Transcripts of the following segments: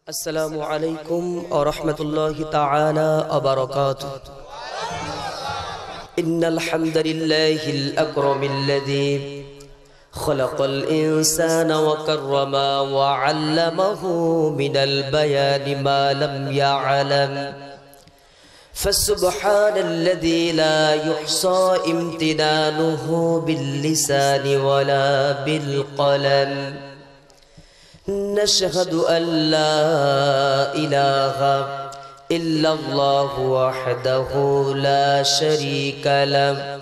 السلام عليكم ورحمة الله تعالى وبركاته. إن الحمد لله الأكرم الذي خلق الإنسان وكرمه وعلمه من البيان ما لم يعلم، فسبحان الذي لا يحصى امتنانه باللسان ولا بالقلم. نشهد أن لا إله إلا الله وحده لا شريك له،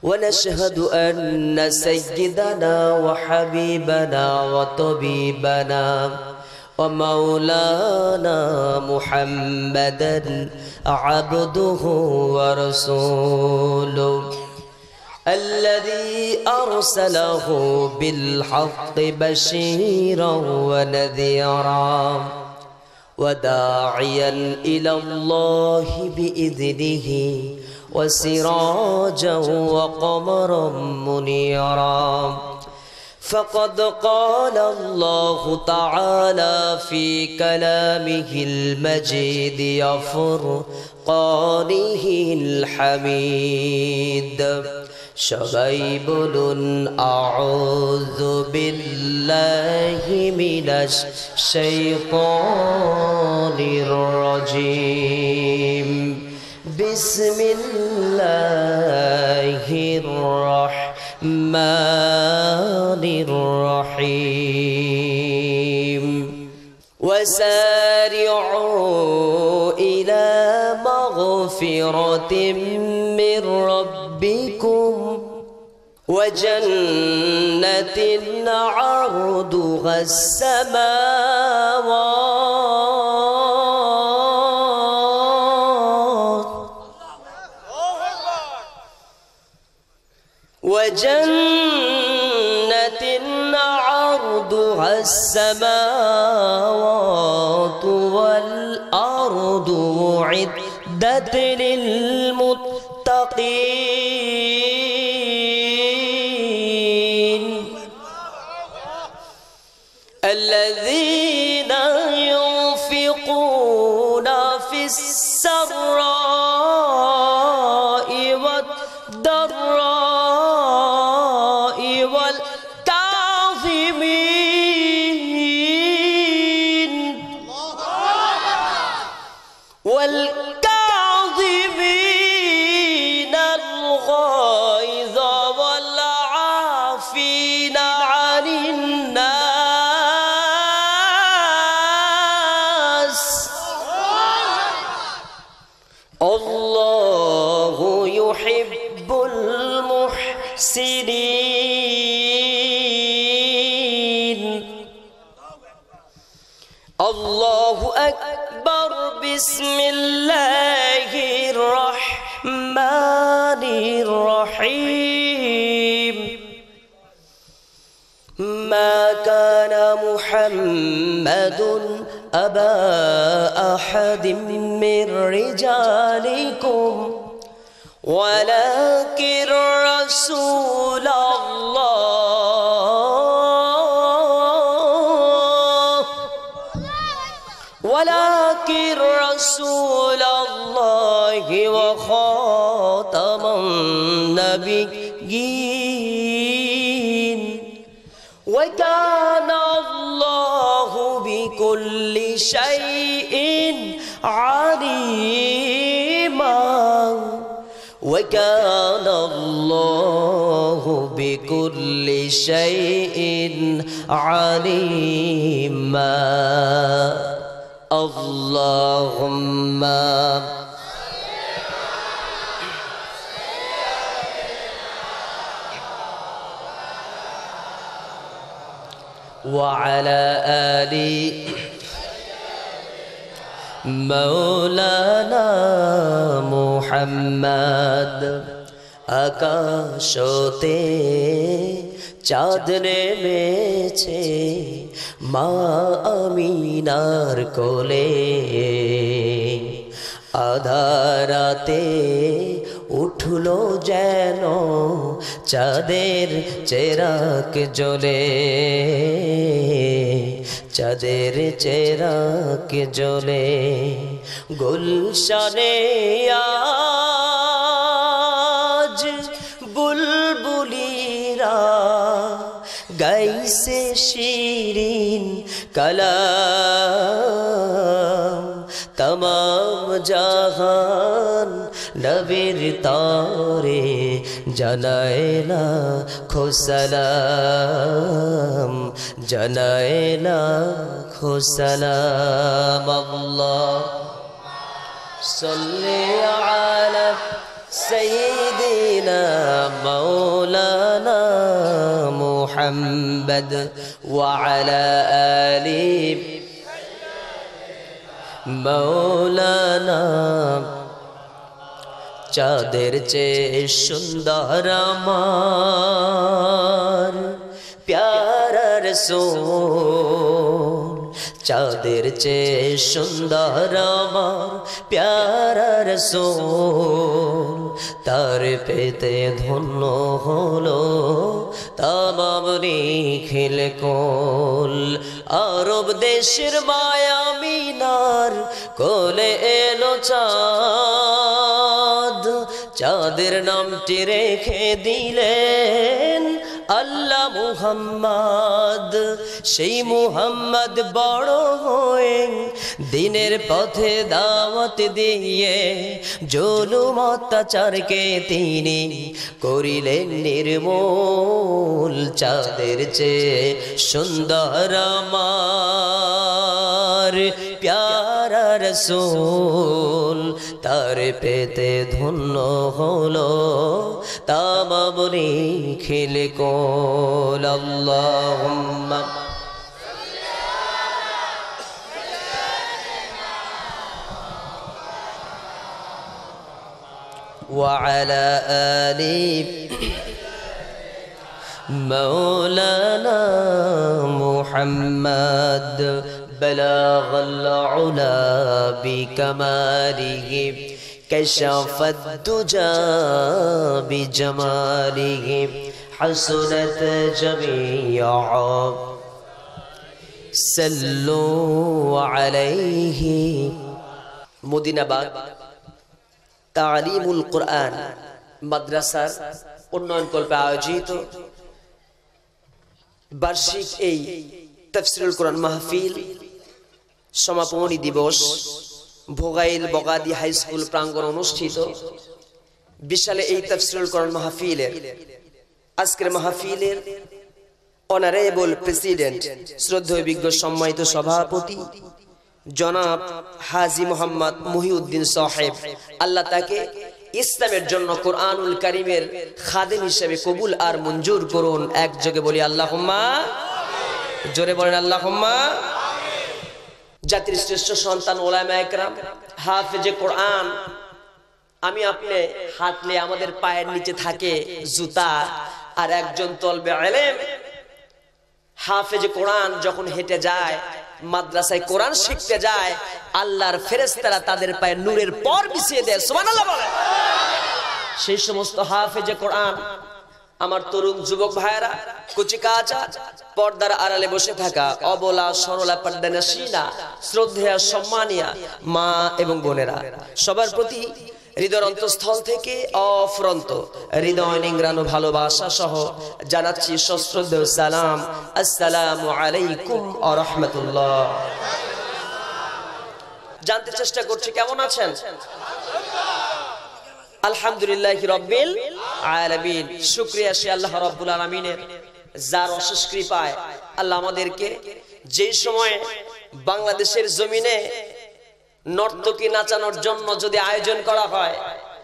ونشهد أن سيدنا وحبيبنا وطبيبنا ومولانا محمدا عبده ورسوله الذي أرسله بالحق بشيرا ونذيرا وداعيا إلى الله بإذنه وسراجا وقمرا منيرا. فقد قال الله تعالى في كلامه المجيد وفرقانه الحميد: সবাই বলুন আউযু বিল্লাহি মিনাশ শাইতানির রাজীম। বিসমিল্লাহির রাহমানির রাহিম। ওয়াসারিউ ইলা মাগফিরাতিম মির রাব্বিকুম وجنة عرضها السماوات وجنة عرضها السماوات والأرض أعدت للمتقين الذين ينفقون في السراء والضراء والكاظمين الغيظ والعافين عن الناس. الله يحب المحسنين. الله أكبر. بسم الله الرحمن الرحيم. ما كان محمد أبا أحد من رجالكم ولكن رسول الله وخاتم النبيين وكان الله بكل شيء عليما وكان الله بكل شيء عليما. اللهم وعلى آل مولانا محمد। আকাশতে চাঁদ নেমেছে মা আমিনার কোলে, আধারাতে উঠলো যেন চাঁদের চেরাগ জ্বলে, চাঁদের চেরাগ জ্বলে গুলশানে আজ বুলবুলিরা গাইছে শিরিন কালাম तमाम जहान नबीर तारे जनाए लाखो सलाम जनाए लाखो सलाम अल्लाह सल्ले अला सय्यिदिना मौलाना मुहम्मद व अला आलि मौलाना चाँदेर चेये सुंदर आमार प्यारा रसूल चाँदेर चेये सुंदर आमार प्यारा रसूल तार पेते धन्य हलो तमाम निखिल कुल आरब देशेर माया मिनार कोले एलो चाँद चाँदेर नामटी रेखे दिलेन अल्लाह मुहम्मद सेई मुहम्मद बड़ो होए दिनेर पथे दावत दिए जुलुम अत्याचार के तिनी करिलेन निर्मूल चाँदेर चेये सुंदर आमार प्यारा रसूल तार पेते धन्य हलो तमाम निखिल कुल अल्लाहुम्मा व अला आलि मौलाना मुहम्मद बलग अल-उला बिकमालिहि कशफ अद-दुजा बिजमालिहि हसनत जमीअ सल्लु अलैहि मदीनाबाद तालीमुल कुरआन माद्रासार उन्नयन कल्पे आयोजित वार्षिक এই तफसिरुल कुरआन महफिल समापनी दिवस भोगाइल बगादी हाई स्कूल प्रांगण अनुष्ठित विशाले এই तफसिरुल कुरआन महफिलेर आजकेर महफिलेर অনারেবল প্রেসিডেন্ট শ্রদ্ধেয় বিজ্ঞ সম্মানিত সভাপতি জনাব হাজী মোহাম্মদ মুহিউদ্দিন সাহেব আল্লাহ তাকে ইসলামের জন্য কুরআনুল কারীমের খাদেম হিসেবে কবুল আর মঞ্জুর করুন একযোগে বলি আল্লাহুম্মা আমিন জোরে বলেন আল্লাহুম্মা আমিন জাতির শ্রেষ্ঠ সন্তান উলামায়ে কেরাম হাফেজে কোরআন আমি আপনি হাঁটলে আমাদের পায়ের নিচে থাকে জুতা আর একজন তলবে ইলম হাফেজে কোরআন যখন হেঁটে যায় মাদ্রাসায় কোরআন শিখতে যায় আল্লাহর ফেরেশতারা তাদের পায়ে নূরের পর বিছিয়ে দেয় সুবহানাল্লাহ বলে সেই সমস্ত হাফেজে কোরআন আমার তরুণ যুবক ভাইরা কুচিকাচা পর্দার আড়ালে বসে থাকা অবলা সরলা পর্দানশীনা শ্রদ্ধেয়া সম্মানিয়া মা এবং বোনেরা সবার প্রতি হৃদয়ের অন্তঃস্থল থেকে অফুরন্ত হৃদয় নিংড়ানো ভালোবাসা সহ জানাচ্ছি সশ্রদ্ধেয় সালাম আসসালামু আলাইকুম ওয়া রাহমাতুল্লাহ। জানতে চেষ্টা করছি কেমন আছেন? আলহামদুলিল্লাহি রাব্বিল আলামিন। শুকরিয়া সে আল্লাহ রাব্বুল আলামিনের যার অশেষ কৃপায় আল্লাহ আমাদেরকে যে সময় বাংলাদেশের জমিনে নর্তকী নাচানোর জন্য যদি আয়োজন করা হয়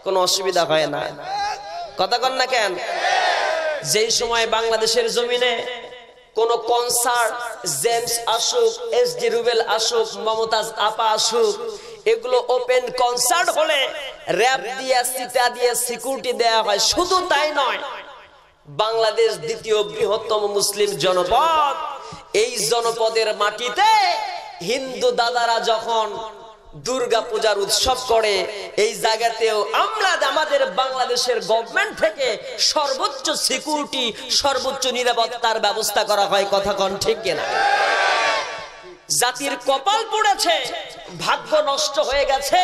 কোনো অসুবিধা হয় না, কথা কন না কেন? যেই সময় বাংলাদেশের জমিনে কোন কনসার্ট, জেমস আসুক, এসডি রুবেল আসুক, মমতাজ আপা আসুক, এগুলো ওপেন কনসার্ট হলে র‍্যাব দিয়ে সিটা দিয়ে সিকিউরিটি দেয়া হয়। শুধু তাই নয়, বাংলাদেশ দ্বিতীয় বৃহত্তম মুসলিম জনপদ, এই জনপদের মাটিতে হিন্দু দাদারা যখন দুর্গা পূজার উৎসব করে এই জায়গাতেও আমরা আমাদের বাংলাদেশের গভর্নমেন্ট থেকে সর্বোচ্চ সিকিউরিটি, সর্বোচ্চ নিরাপত্তার ব্যবস্থা করা হয়। কথা কোন ঠিক কিনা? জাতির কপাল পড়েছে, ভাগ্য নষ্ট হয়ে গেছে।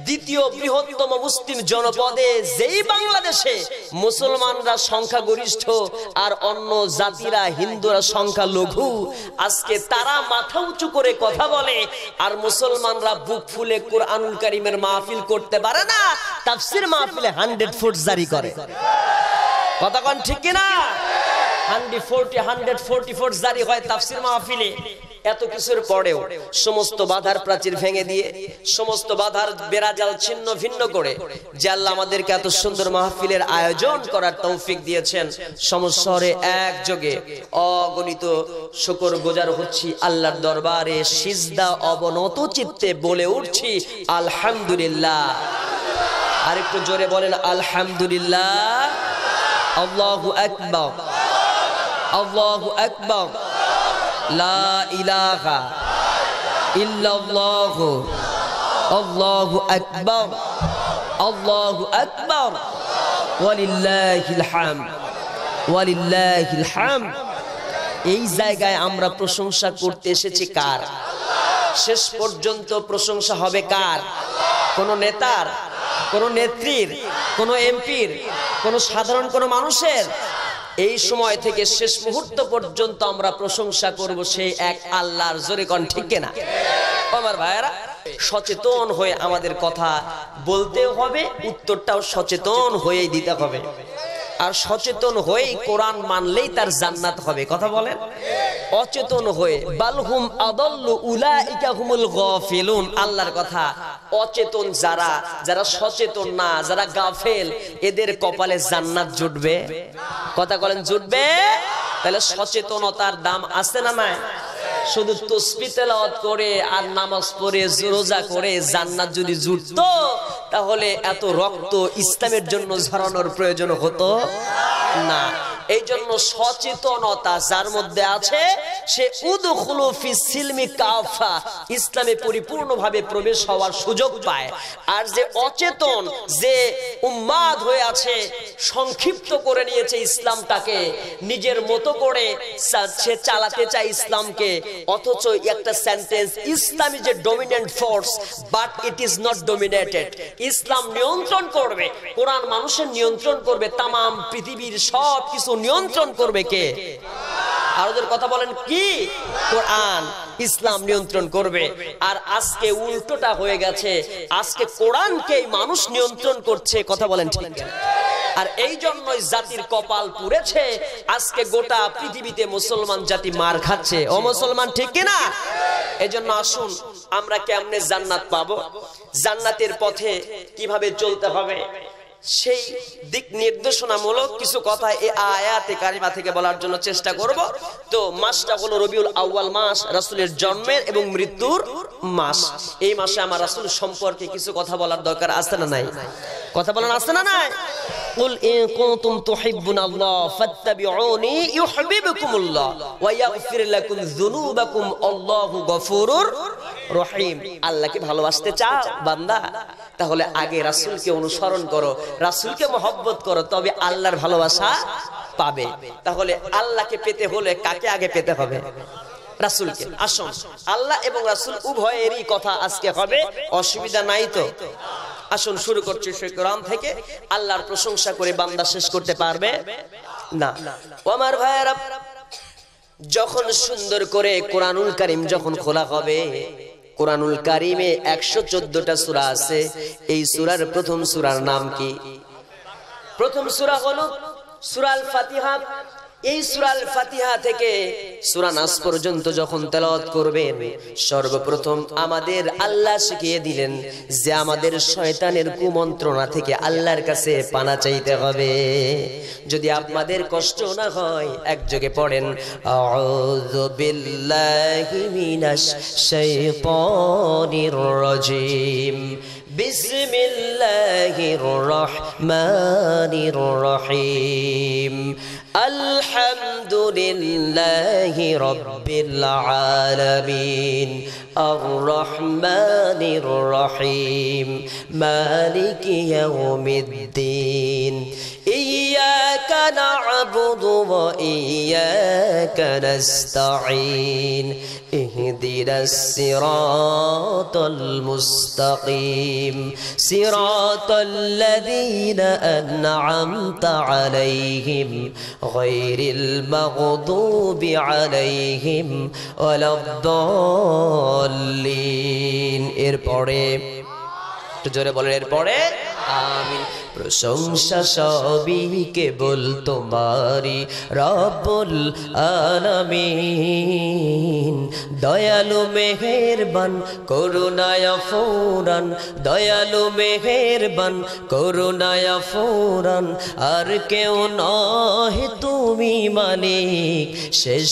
দ্বিতীয় বৃহত্তম মুসলিম জনপদে যেই বাংলাদেশে মুসলমানরা সংখ্যাগরিষ্ঠ আর অন্য জাতিরা হিন্দুরা সংখ্যা লঘু, আজকে তারা মাথা উঁচু করে কথা বলে আর মুসলমানরা বুক ফুলে কুরআনুল কারীমের মাহফিল করতে পারে না, তাফসীর মাহফিলে 100 ফুট জারি করে। কথা কোন ঠিক কিনা? 140 জারি হয় তাফসীর মাহফিলে। এত কিছুর পরেও সমস্ত বাধার প্রাচীর ভেঙে দিয়ে, সমস্ত বাধার বেড়াজাল ছিন্ন ভিন্ন করে যে আল্লাহ আমাদেরকে এত সুন্দর মাহফিলের আয়োজন করার তৌফিক দিয়েছেন, সমস্যরে একযোগে অগণিত শুকর গুজার হচ্ছি আল্লাহর দরবারে, সিজদা অবনত চিত্তে বলে উঠছি আলহামদুলিল্লাহ। আর একটু জোরে বলেন আলহামদুলিল্লাহ। আল্লাহু আকবার, আল্লাহু আকবার, লা ইলাহা ইল্লাল্লাহ, আল্লাহু আকবার, আল্লাহু আকবার, ওয়ালিল্লাহিল হামদ, ওয়ালিল্লাহিল হামদ। এই জায়গায় আমরা প্রশংসা করতে এসেছি কার? শেষ পর্যন্ত প্রশংসা হবে কার? কোন নেতার, কোন নেত্রীর, কোন এমপির, কোন সাধারণ কোন মানুষের? এই সময় থেকে শেষ মুহূর্ত পর্যন্ত আমরা প্রশংসা করব সেই এক আল্লাহর। জোরে কোন ঠিক কিনা? আমার ভাইয়েরা, সচেতন হয়ে আমাদের কথা বলতেও হবে, উত্তরটাও সচেতন হয়েই দিতে হবে। আর সচেতন হয়েই কোরআন মানলেই তার জান্নাত হবে। কথা বলেন। অচেতন হয়ে বালহুম আদাল্লু উলাইকা হুমুল গাফিলুন, আল্লাহর কথা। অচেতন যারা, যারা সচেতন না, যারা গাফেল, এদের কপালে জান্নাত জুটবে। কথা বলেন, জুটবে? তাহলে সচেতনতার দাম আছে না নাই? শুধু তাসবিহ তেলাওয়াত করে আর নামাজ পড়ে রোজা করে জান্নাত যদি জুটতো, তাহলে এত রক্ত ইসলামের জন্য ঝরানোর প্রয়োজন হতো না। এই জন্য সচেতনতা যার মধ্যে আছে সে উদখুলু ফিস সিলমি কাফা, ইসলামে পরিপূর্ণভাবে প্রবেশ হওয়ার সুযোগ পায়। আর যে অচেতন, যে উম্মাদ হয়ে আছে, সংক্ষিপ্ত করে নিয়েছে ইসলামটাকে, নিজের মতো করে সে চালাতে চায় ইসলামকে, অথচ একটা sentence, Islam is a dominant force but it is not dominated. Islam নিয়ন্ত্রণ করবে, কোরআন মানুষের নিয়ন্ত্রণ করবে, তামাম পৃথিবীর সব কিছু নিয়ন্ত্রণ করবে কে? আর ওদের কথা বলেন কি? কোরআন, ইসলাম নিয়ন্ত্রণ করবে। আর আজকে উল্টোটা হয়ে গেছে, আজকে কোরআনকেই মানুষ নিয়ন্ত্রণ করছে। কথা বলেন ঠিক না? আর এই জন্যই জাতির কপাল পুড়েছে, আজকে গোটা পৃথিবীতে মুসলমান জাতি মার খাচ্ছে। ও মুসলমান ঠিক কিনা? এজন্য আসুন, আমরা কেমনে জান্নাত পাবো, জান্নাতের পথে কিভাবে চলতে হবে, সেই দিক নির্দেশনামূলক কিছু কথা এই আয়াতে কারিমা থেকে বলার জন্য চেষ্টা করব। তো মাসটা হলো রবিউল আউয়াল মাস, রাসূলের জন্মের এবং মৃত্যুর মাস। এই মাসে আমার রাসূল সম্পর্কে কিছু কথা বলার দরকার আছে না নাই? কথা বলেন, আছে না নাই? কুল ইন কুনতুম তুহিব্বুনাল্লাহ ফাত্তাবিউনি ইউহিব্বুকুমুল্লাহ ওয়া ইয়াগফির লাকুম যুনুবাকুম আল্লাহু গফুরুর রহিম। আল্লাহকে ভালোবাসতে চাও বান্দা, তাহলে আগে রাসূলকে অনুসরণ করো, রাসূলকে মহব্বত করো, তবে আল্লাহর ভালোবাসা পাবে। তাহলে আল্লাহকে পেতে হলে কাকে আগে পেতে হবে? রাসূলকে। আসুন, আল্লাহ এবং রাসূল উভয়েরই কথা আজকে হবে, অসুবিধা নাই তো? আসুন শুরু করছি সেই কোরআন থেকে। আল্লাহর প্রশংসা করে বান্দা শেষ করতে পারবে না। ও আমার ভাইয়েরা, যখন সুন্দর করে কোরআনুল কারীম যখন খোলা হবে, কোরআনুল কারীমে 114টা সূরা আছে। এই সূরার প্রথম সূরার নাম কি? প্রথম সূরা হলো সূরা আল ফাতিহা। এই সূরা আল ফাতিহা থেকে সূরা নাস পর্যন্ত যখন তেলাওয়াত করবেন, সর্বপ্রথম আমাদের আল্লাহ শিখিয়ে দিলেন যে আমাদের শয়তানের কুমন্ত্রণা থেকে আল্লাহর কাছে পানা চাইতে হবে। যদি আপনাদের কষ্ট না হয়, একযোগে পড়েন আউযু বিল্লাহি মিনাশ শাইতানির রাজিম, বিসমিল্লাহির রহমানির রহিম, আলহামদুলিল্লাহি রাব্বিল আলামিন, আর-রহমানির রহিম মালিকি ইয়াউমিদ্দিন ইয়্যাকা না'বুদু ওয়া ইয়্যাকা নাস্তাঈন ইহদিনাস সিরাতাল মুস্তাকিম সিরাতাল্লাযীনা আন'আমতা আলাইহিম গায়রিল মাগদুবি আলাইহিম ওয়ালাদ-দাল্লিন। এরপরে একটু জোরে বলেন, এরপরে আমিন। প্রশংসা সবই কেবল তোমারই রব্বুল আলামিন। দয়ালু মেহেরবান করুণায় ফুরান, দয়ালু মেহেরবান করুণায় ফুরান। আর কেউ নয় তুমি মালিক শেষ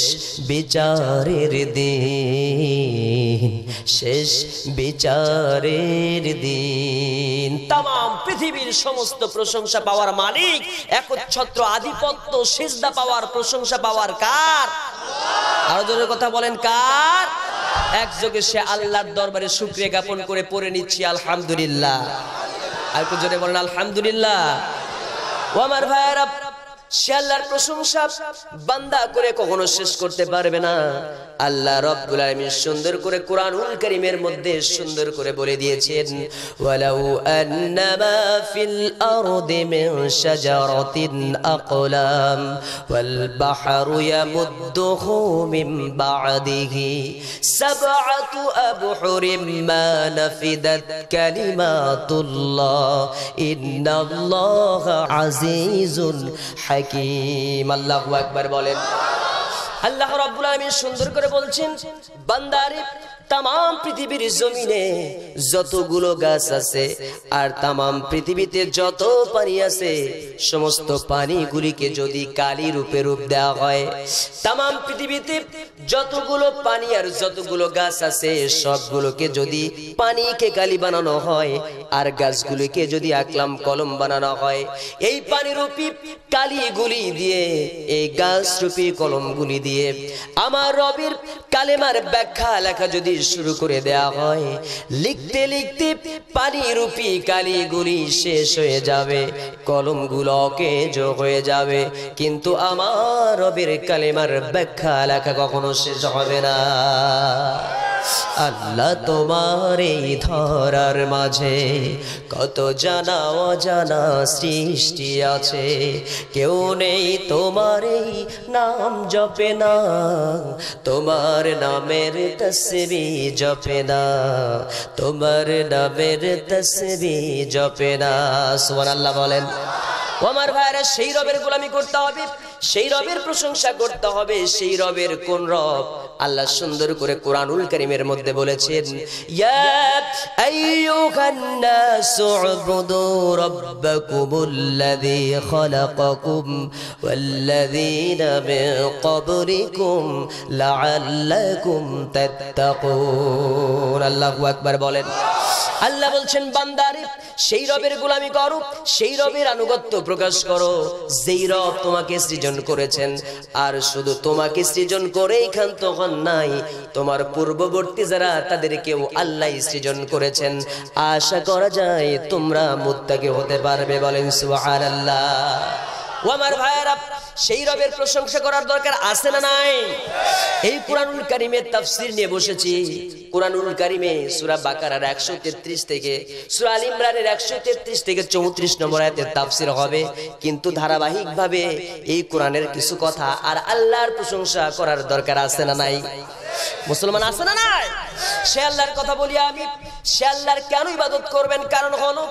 বিচারের দিন, শেষ বিচারের দিন। তামাম পৃথিবীর সমস্ত প্রশংসা পাওয়ার মালিক, একচ্ছত্র আধিপত্য, সিজদা পাওয়ার প্রশংসা পাওয়ার কার? আরো জোরে কথা বলেন, কার? একযোগে সে আল্লাহর দরবারে শুকরিয়া জ্ঞাপন করে পড়ে নিচ্ছি আলহামদুলিল্লাহ। আর একটু জোরে বলেন আলহামদুলিল্লাহ। ও আমার ভাইরা, সে আল্লাহর প্রশংসা বান্দা করে কখনো শেষ করতে পারবে না। আল্লাহ রাব্বুল আলামিন সুন্দর করে কোরআনুল কারীমের মধ্যে সুন্দর করে বলে দিয়েছেন, ওয়ালাউ আন্নামা ফিল আরদি মিন শাজারাতিন আকলাম ওয়াল বাহরু ইয়ামুদ্দুহু মিন বা'দিহি সাবআতু আবহুরিম মা নাফিদাত কালিমাতুল্লাহ ইন্নাল্লাহা আজিজুন হাকীম। আল্লাহু আকবার বলেন। আল্লাহ রাব্বুল আলামিন সুন্দর করে বলছেন, বান্দারে তামাম পৃথিবীর জমিনে যতগুলো গাছ আছে আর তামাম পৃথিবীতে যত পানি আছে, সমস্ত পানিগুলিকে যদি কালি রূপে রূপ দেওয়া হয়, তামাম পৃথিবীতে যতগুলো পানি আর যতগুলো গাছ আছে সবগুলোকে যদি পানিকে কালি বানানো হয় আর গাছগুলিকে যদি আকলাম কলম বানানো হয়, এই পানিরূপী কালিগুলি দিয়ে, এই গাছরূপী কলমগুলি দিয়ে আমার রবের কালেমার ব্যাখ্যা লেখা যদি শুরু করে দেয়া হয়, লিখতে লিখতে পানিরূপী কালিগুলি শেষ হয়ে যাবে, কলমগুলো অকেজ হয়ে যাবে, কিন্তু আমার রবের কালেমার ব্যাখ্যা লেখা কখনো শেষ হবে না। আল্লাহ তোমার এই ধরার মাঝে কত জানা অজানা সৃষ্টি আছে, কেউ নেই তোমার এই নাম জপে না, তোমার নামের তসবিহ জপে না, তোমার নামের তসবিহ জপে না। সুবহানাল্লাহ বলেন। ও আমার ভাইরা, সেই রবের গোলামি করতে হবে, সেই রবের প্রশংসা করতে হবে। সেই রবের কোন রব? আল্লাহ সুন্দর করে কোরআনুল কারীমের মধ্যে বলেছেন, ইয়া আইয়ুহান নাসু উবুদু রাব্বাকুমুল্লাযী খালাকাকুম ওয়াল্লাযীনা মিন ক্বাবলিকুম লাআল্লাকুম তাত্তাকুন। আল্লাহু আকবার বলেন। আল্লাহ বলছেন, বান্দারে সেই রবের গোলামি করো, সেই রবের আনুগত্য প্রকাশ করো যেই রব তোমাকে সৃজন করেছেন। আর শুধু তোমাকে সৃজন করেই ক্ষান্ত হন নাই, তোমার পূর্ববর্তী যারা তাদেরকেও আল্লাহ সৃজন করেছেন। আশা করা যায় তোমরা মুত্তাকি হতে পারবে। বলেন সুবহানাল্লাহ। ও আমার ভাইরা, সেই রবের প্রশংসা করার দরকার আছে না নাই? এই কোরআনুল কারীমের তাফসীর নিয়ে বসেছি। কোরআনুল কারীমে সূরা বাকারার 133 থেকে সূরা আল ইমরানের 133 থেকে 34 নম্বর আয়াতের তাফসীর হবে, কিন্তু ধারাবাহিকভাবে এই কোরআনের কিছু কথা আর আল্লাহর প্রশংসা করার দরকার আছে না নাই? মুসলমান আছে না নাই? সে আল্লাহর কথা বলি আমি, সে আল্লাহর কেন ইবাদত করবেন? কারণ হলো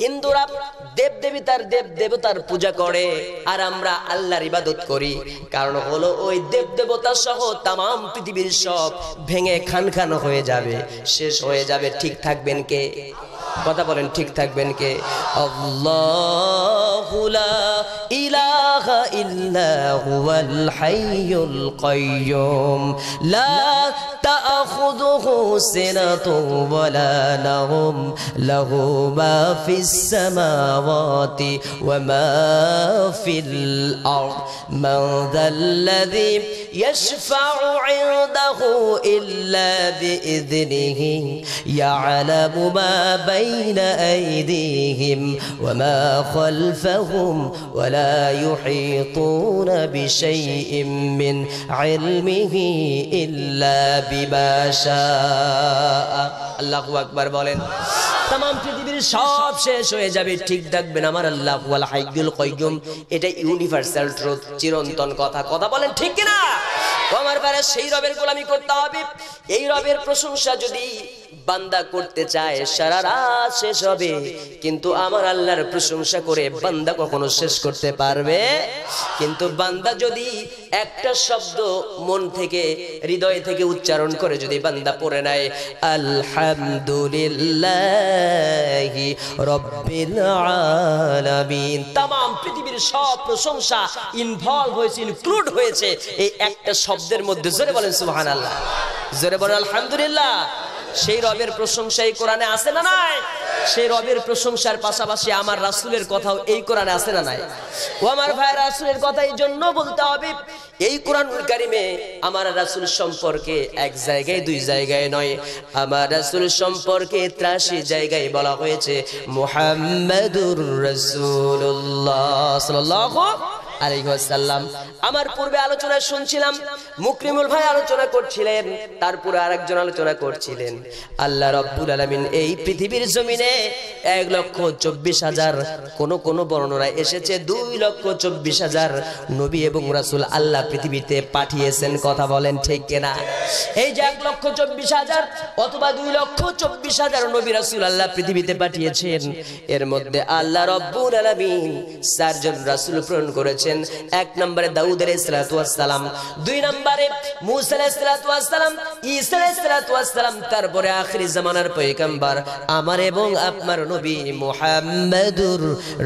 হিন্দুরা দেবদেবতার দেবদেবতার পূজা করে আর আমরা আল্লাহর ইবাদত করি। কারণ হলো ওই দেবদেবতা সহ তামাম পৃথিবীর সব ভেঙে খান খান হয়ে যাবে, শেষ হয়ে যাবে। ঠিক থাকবেন কে? কথা বলেন, ঠিক থাকবেন কে? আল্লাহু লা ইলাহা ইল্লা হুয়াল হাইয়ুল কাইয়্যুম লা তা'খুযুহু সিনাতুন ওয়ালা নাওম লাহু মা ফিস সামাওয়াতি ওয়া মা ফিল আরদ মান যাল্লাযী ইয়াশফাউ ইনদাহু ইল্লা বিইذনিহি ইয়ালামু মা বাইনা আইদিহিম ওয়া মা খালফাহুম ওয়া লা ইউহিতুনা বিশাইইন মিন ইলমিহি ইল্লা বিমা শাআ। আল্লাহু আকবার বলেন। तमाम পৃথিবীর সব শেষ হয়ে যাবে, ঠিক থাকবেন আমার আল্লাহ ওয়াল হাইয়ুল কাইয়ুম। এটা ইউনিভার্সাল ট্রুথ, চিরন্তন কথা। কথা বলেন ঠিক কি না? আমার বারে সেই রবের গোলামি করতে হবে। এই রবের প্রশংসা যদি বান্দা করতে চায় সারা রাত শেষ হবে, কিন্তু আমার আল্লাহর প্রশংসা করে বান্দা কখনো শেষ করতে পারবে? কিন্তু বান্দা যদি একটা শব্দ মন থেকে হৃদয় থেকে উচ্চারণ করে যদি বান্দা পড়ে নেয় আলহামদুলিল্লাহি রাব্বিল আলামিন, तमाम পৃথিবীর সব প্রশংসা ইনভলভ হয়েছে, ইনক্লুড হয়েছে এই একটা শব্দের মধ্যে। জোরে বলেন সুবহানাল্লাহ, জোরে বলেন আলহামদুলিল্লাহ। সেই রবের প্রশংসা এই কোরআনে আছে না নাই? সেই রবের প্রশংসার পাশাপাশি আমার রাসূলের কথাও এই কোরআনে আছে না নাই? ও আমার ভাই, রাসূলের কথা এই জন্য বলতে হবে, এই কোরআনুল কারীমে আমার রাসূল সম্পর্কে এক জায়গায় দুই জায়গায় নয়, আমার রাসূল সম্পর্কে 83 জায়গায় বলা হয়েছে মুহাম্মাদুর রাসূলুল্লাহ সাল্লাল্লাহু আলাইহি ওয়াসাল্লাম। আমার পূর্বে আলোচনা শুনছিলাম, মুকরিমুল ভাই আলোচনা করছিলেন, তারপরে আরেকজন আলোচনা করছিলেন। আল্লাহ রাব্বুল আলামিন এই পৃথিবীর জমিনে 1,24,000, কোন বর্ণনায় এসেছে 2,24,000 নবী এবং রাসূল আল্লাহ পৃথিবীতে পাঠিয়েছেন। কথা বলেন ঠিক কিনা? এই যে 1,24,000 অথবা 2,24,000 নবী রাসূল আল্লাহ পৃথিবীতে পাঠিয়েছেন, এর মধ্যে আল্লাহ রাব্বুল আলামিন 4 জন রাসূল প্রেরণ করেছেন। এক নম্বরে দাউদ আলাইহিস সালাতু ওয়াস সালাম, দুই নম্বরে মূসা আলাইহিস সালাতু ওয়াস সালাম, ঈসা আলাইহিস সালাতু ওয়াস সালাম, তারপরে আখিরি জামানার পয়গম্বর আমার এবং আপনার নবী মুহাম্মাদুর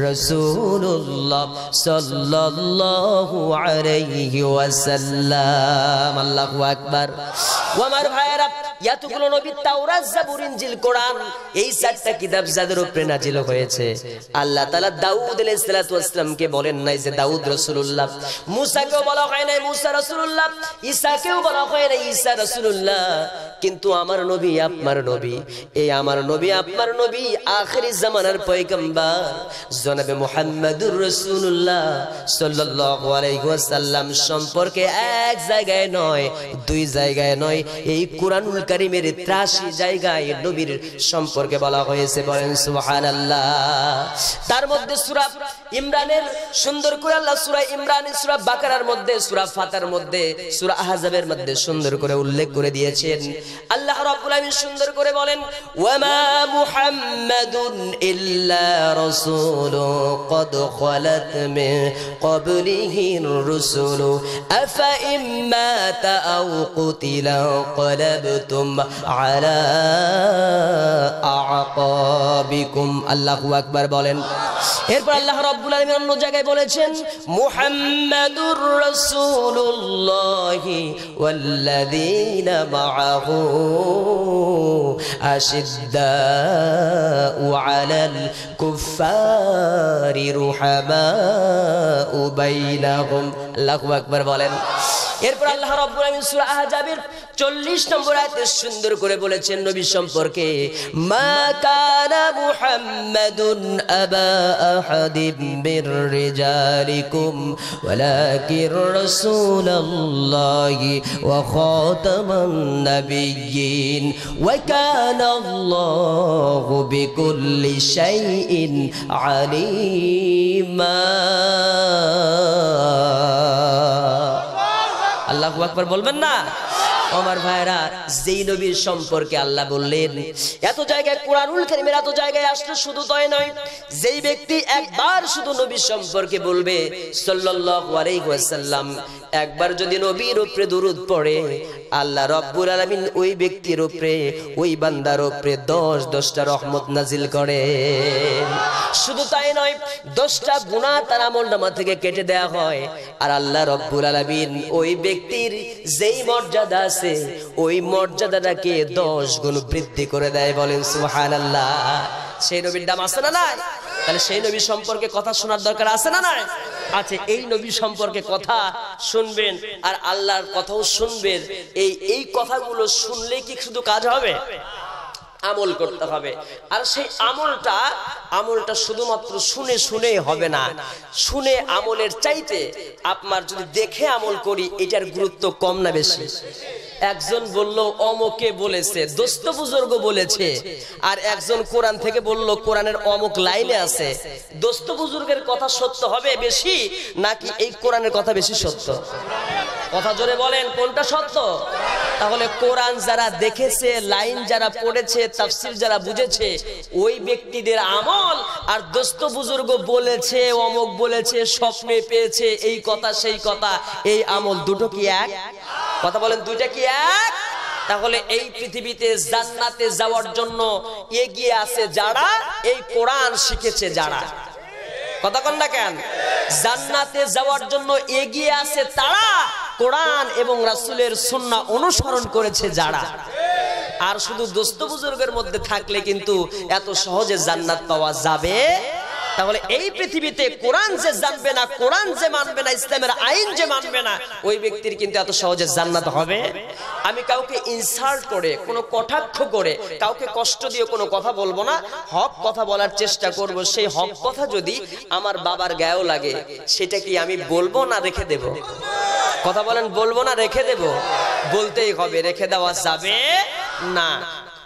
রাসূলুল্লাহ সাল্লাল্লাহু আলাইহি ওয়াসাল্লাম। আল্লাহু আকবার। ও আমার ভাইয়েরা, এতগুলো নবী, তাওরাত, জাবুর, ইনজিল, কোরআন, এই 4টা কিতাব যাদের উপরে নাজিল হয়েছে, আল্লাহ তাআলা দাউদ আলাইহিস সালাতু ওয়াস সালামকে বলেন নাই যে দাউদ রাসূলুল্লাহ, মুসাকেও বলা হয় নাই মুসা রাসূলুল্লাহ, ঈসাকেও বলা হয় নাই ঈসা রাসূলুল্লাহ, কিন্তু আমার নবী আপনার নবী, এই আমার নবী আপনার নবী আখিরি জামানার পয়গম্বর জনাবে মুহাম্মাদুর রাসূলুল্লাহ সাল্লাল্লাহু আলাইহি ওয়াসাল্লাম সম্পর্কে এক জায়গায় নয়, দুই জায়গায় নয়, এই কোরআনুল কারীমের 83 জায়গায় নবীর সম্পর্কে বলা হয়েছে। বলেন সুবহানাল্লাহ। তার মধ্যে সূরা ইমরানের সুন্দর করে আল্লাহ সূরা ইমরানের, সূরা বাকারার মধ্যে, সূরা ফাতার মধ্যে, সূরা আহজাবের মধ্যে সুন্দর করে উল্লেখ করে দিয়েছেন। আল্লাহ রাব্বুল আলামিন সুন্দর করে বলেন ওয়া মা মুহাম্মাদুন ইল্লা রাসূলুন ক্বাদ খালাত মিন ক্বাবলিহির রুসুল আফা ইম্মাতা আও কুতিলা ক্বালাবতুম আলা আ'কাবিকুম। আল্লাহু আকবার বলেন। এরপর আল্লাহ রাব্বুল আলামিন অন্য জায়গায় বলেছেন মুহাম্মাদুর রাসূলুল্লাহি ওয়াল্লাযীনা মাআহু আশিদ্দাউ আলাল কুফফারি রুহামাউ বাইনাহুম। আল্লাহু আকবার বলেন। এরপর আল্লাহ রাব্বুল আলামিন সূরা আহজাবের 40 নম্বর আয়াতে সুন্দর করে বলেছেন নবী সম্পর্কে মা কানা মুহাম্মাদুন আবা আহাদিম মির রিজালিকুম ওয়ালাকির রাসূলুল্লাহি ওয়া খাতামান নাবিয়্যিন ওয়া কানা আল্লাহু বিকুল্লি শাইইন আলিমা। আল্লাহু আকবার বলবেন না? আমার ভাইরা, যেই নবীর সম্পর্কে আল্লাহ বললেন, এত জায়গায় কোরআনুল কারীমের এত জায়গায় আসলে শুধু তাই নয়, যেই ব্যক্তি একবার শুধু নবীর সম্পর্কে বলবে সাল্লাল্লাহু আলাইহি ওয়াসাল্লাম, একবার যদি নবীর উপরে দরুদ পড়ে, আল্লাহ রাব্বুল আলামিন ওই ব্যক্তির উপরে, ওই বান্দার উপরে 10টা রহমত নাজিল করে। শুধু তাই নয়, 10টা গুনাহ তার আমলনামা থেকে কেটে দেয়া হয়। আর আল্লাহ রাব্বুল আলামিন ওই ব্যক্তির যেই মর্যাদা আছে, ওই মর্যাদাটাকে 10 গুণ বৃদ্ধি করে দেয়। বলেন সুবহানাল্লাহ। সেই নবীর দাম আছে না নাই? তাহলে সেই নবী সম্পর্কে কথা শোনার দরকার আছে না নাই? আছে। এই নবী সম্পর্কে কথা শুনবেন আর আল্লাহর কথাও শুনবেন। এই কথাগুলো শুনলে কি শুধু কাজ হবে? আমল করতে হবে। আর সেই আমলটা শুধুমাত্র শুনে শুনে হবে না। শুনে আমলের চাইতে আপনার যদি দেখে আমল করি, এটার গুরুত্ব কম না বেশি? একজন বলল অমকে বলেছে, দোস্ত বুজুর্গ বলেছে, আর একজন কোরআন থেকে বলল কোরআনের অমুক লাইনে আছে। দোস্ত বুজুর্গের কথা সত্য হবে বেশি নাকি এই কোরআনের কথা বেশি সত্য? কথা জোরে বলেন, কোনটা সত্য? তাহলে কোরআন যারা দেখেছে, লাইন যারা পড়েছে, তাফসীর যারা বুঝেছে, ওই ব্যক্তিদের আমল, আর দোস্ত বুজুর্গ বলেছে, অমুক বলেছে, স্বপ্নে পেয়েছে, এই কথা সেই কথা, এই আমল দুটো কি এক? কথা বলেন, দুইটা কি এক? তাহলে এই পৃথিবীতে জান্নাতে যাওয়ার জন্য এগিয়ে আছে যারা, এই কোরআন শিখেছে যারা। কথা কন না কেন? জান্নাতে যাওয়ার জন্য এগিয়ে আছে তারা, কোরআন এবং রাসূলের সুন্নাহ অনুসরণ করেছে যারা। আর শুধু দোস্ত বুজুর্গের মধ্যে থাকলে কিন্তু এত সহজে জান্নাত পাওয়া যাবে? তাহলে এই পৃথিবীতে কোরআন যে জানবে না, কোরআন যে মানবে না, ইসলামের আইন যে মানবে না, ওই ব্যক্তির কিন্তু এত সহজে জান্নাত হবে? আমি কাউকে ইনসাল্ট করে, কোনো কটাক্ষ করে, কাউকে কষ্ট দিয়ে কোনো কথা বলবো না, হক কথা বলার চেষ্টা করব। সেই হক কথা যদি আমার বাবার গায়েও লাগে, সেটা কি আমি বলবো না রেখে দেব? কথা বলেন, বলবো না রেখে দেব? বলতেই হবে, রেখে দেওয়া যাবে না।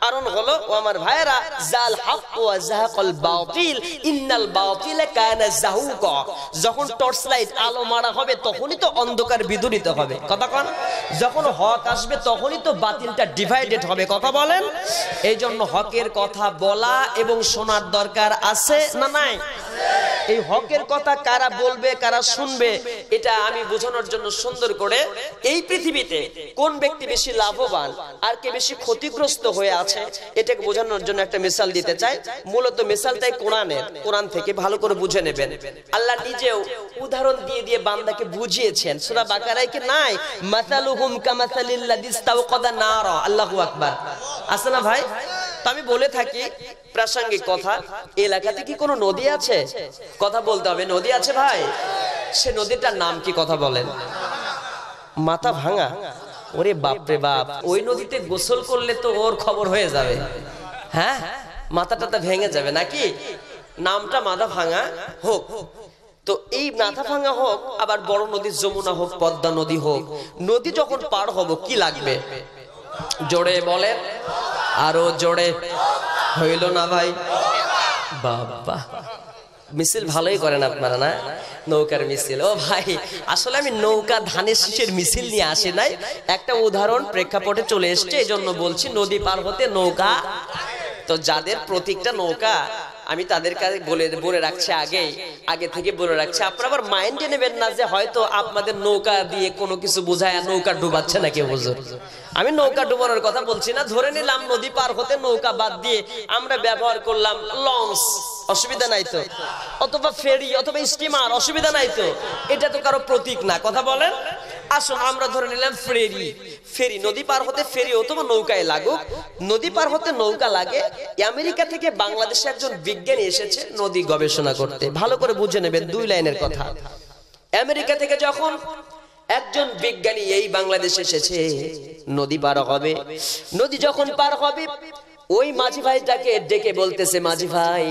কারণ হলো, ও আমার ভাইরা, জাল হক ওয়া যাহাকাল বাতিল ইন্নাল বাতিলা কানা যাহুকা। যখন টর্চ লাইট আলো মারা হবে তখনই তো অন্ধকার বিদূরিত হবে। কথা কোন? যখন হক আসবে তখনই তো বাতিলটা ডিভাইডেড হবে। কথা বলেন। এই জন্য হকের কথা বলা এবং শোনার দরকার আছে না নাই? এই হকের কথা কারা বলবে, কারা শুনবে, এটা আমি বোঝানোর জন্য সুন্দর করে এই পৃথিবীতে কোন ব্যক্তি বেশি লাভবান আর কে বেশি ক্ষতিগ্রস্ত হয়ে আছে, এটাকে বোঝানোর জন্য একটা মিসাল দিতে চাই। মূলত মিসালটাই কোরআনের, কোরআন থেকে ভালো করে বুঝে নেবেন। আল্লাহ নিজেও উদাহরণ দিয়ে দিয়ে বান্দাকে বুঝিয়েছেন। সূরা বাকারায় কি নাই? মাসালুহুম কামাসালিল লাযী ইসতাওকাদা নারা। আল্লাহু আকবার। আছে না ভাই? তো আমি বলে থাকি প্রাসঙ্গিক কথা, এলাকাতে কি কোনো নদী আছে? কথা বলতে হবে। নদী আছে ভাই? সে নদীটার নাম কি? কথা বলেন। মাথা ভাঙা। ওরে বাপরে বাপ, ওই নদীতে গোসল করলে তো ওর খবর হয়ে যাবে। হ্যাঁ, মাথাটা ভেঙে যাবে নাকি? নামটা মাথা ভাঙা হোক। তো এই মাথা ভাঙা হোক, আবার বড় নদী যমুনা হোক, পদ্মা নদী হোক, নদী যখন পার হব কি লাগবে? জোরে বলেন, আরো জোরে। হইল না ভাই? বাবা, মিছিল ভালোই করেন আপনারা না? নৌকার মিছিল। ও ভাই, আসলে আমি নৌকা ধানের শীষের মিছিল নিয়ে আসি নাই, একটা উদাহরণ প্রেক্ষাপটে চলে এসছে, এই জন্য বলছি। নদী পার হতে নৌকা, তো যাদের প্রতীকটা নৌকা, আমি তাদের কাছে বলে রাখছি, আগে থেকে বলে রাখছি। আপনারা আবার মাইন্ডে নেবেন না যে হয়তো আপনাদের নৌকা দিয়ে কোনো কিছু বোঝায় নৌকা ডুবাচ্ছে না কেউ। হুজুর, আমি নৌকা ডুবানোর কথা বলছি না। ধরে নিলাম নদী পার হতে নৌকা বাদ দিয়ে আমরা ব্যবহার করলাম লঞ্চ, অসুবিধা নাই তো? অথবা ফেরি অথবা স্টিমার, অসুবিধা নাই তো? এটা তো কারো প্রতীক না। কথা বলেন। আসুন আমরা ধরে নিলাম ফেরি। নদী পার হতে ফেরি অথবা নৌকায় লাগুক। নদী পার হতে নৌকা লাগে। আমেরিকা থেকে বাংলাদেশে একজন বিজ্ঞানী এসেছে নদী গবেষণা করতে। ভালো করে বুঝে নেবেন, দুই লাইনের কথা। আমেরিকা থেকে যখন একজন বিজ্ঞানী এই বাংলাদেশে এসেছে, নদী পার হবে। নদী যখন পার হবে, ওই মাঝি ভাইটাকে ডেকে বলতেছে, মাঝি ভাই,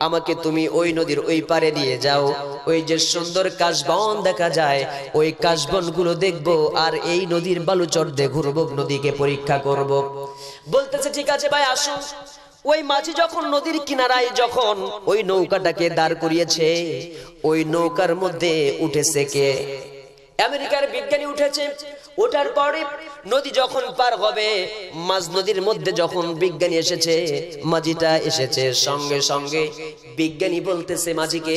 আমাকে তুমি ওই নদীর ওই পারে নিয়ে যাও। ওই যে সুন্দর কাশবন দেখা যায়, ওই কাশবন গুলো দেখবো, আর এই নদীর বালুচর দিয়ে ঘুরবো, নদীকে পরীক্ষা করব। বলতেছে ঠিক আছে ভাই, আসুন। ওই মাঝি যখন নদীর কিনারায় যখন ওই নৌকাটাকে দাঁড় করিয়েছে, ওই নৌকার মধ্যে উঠেছে কে? আমেরিকার বিজ্ঞানী উঠেছে। ওঠার পরে নদী যখন পার হবে, মাঝ নদীর মধ্যে যখন বিজ্ঞানী এসেছে, মাঝিটা এসেছে, সঙ্গে সঙ্গে বিজ্ঞানী বলতেছে মাঝিকে,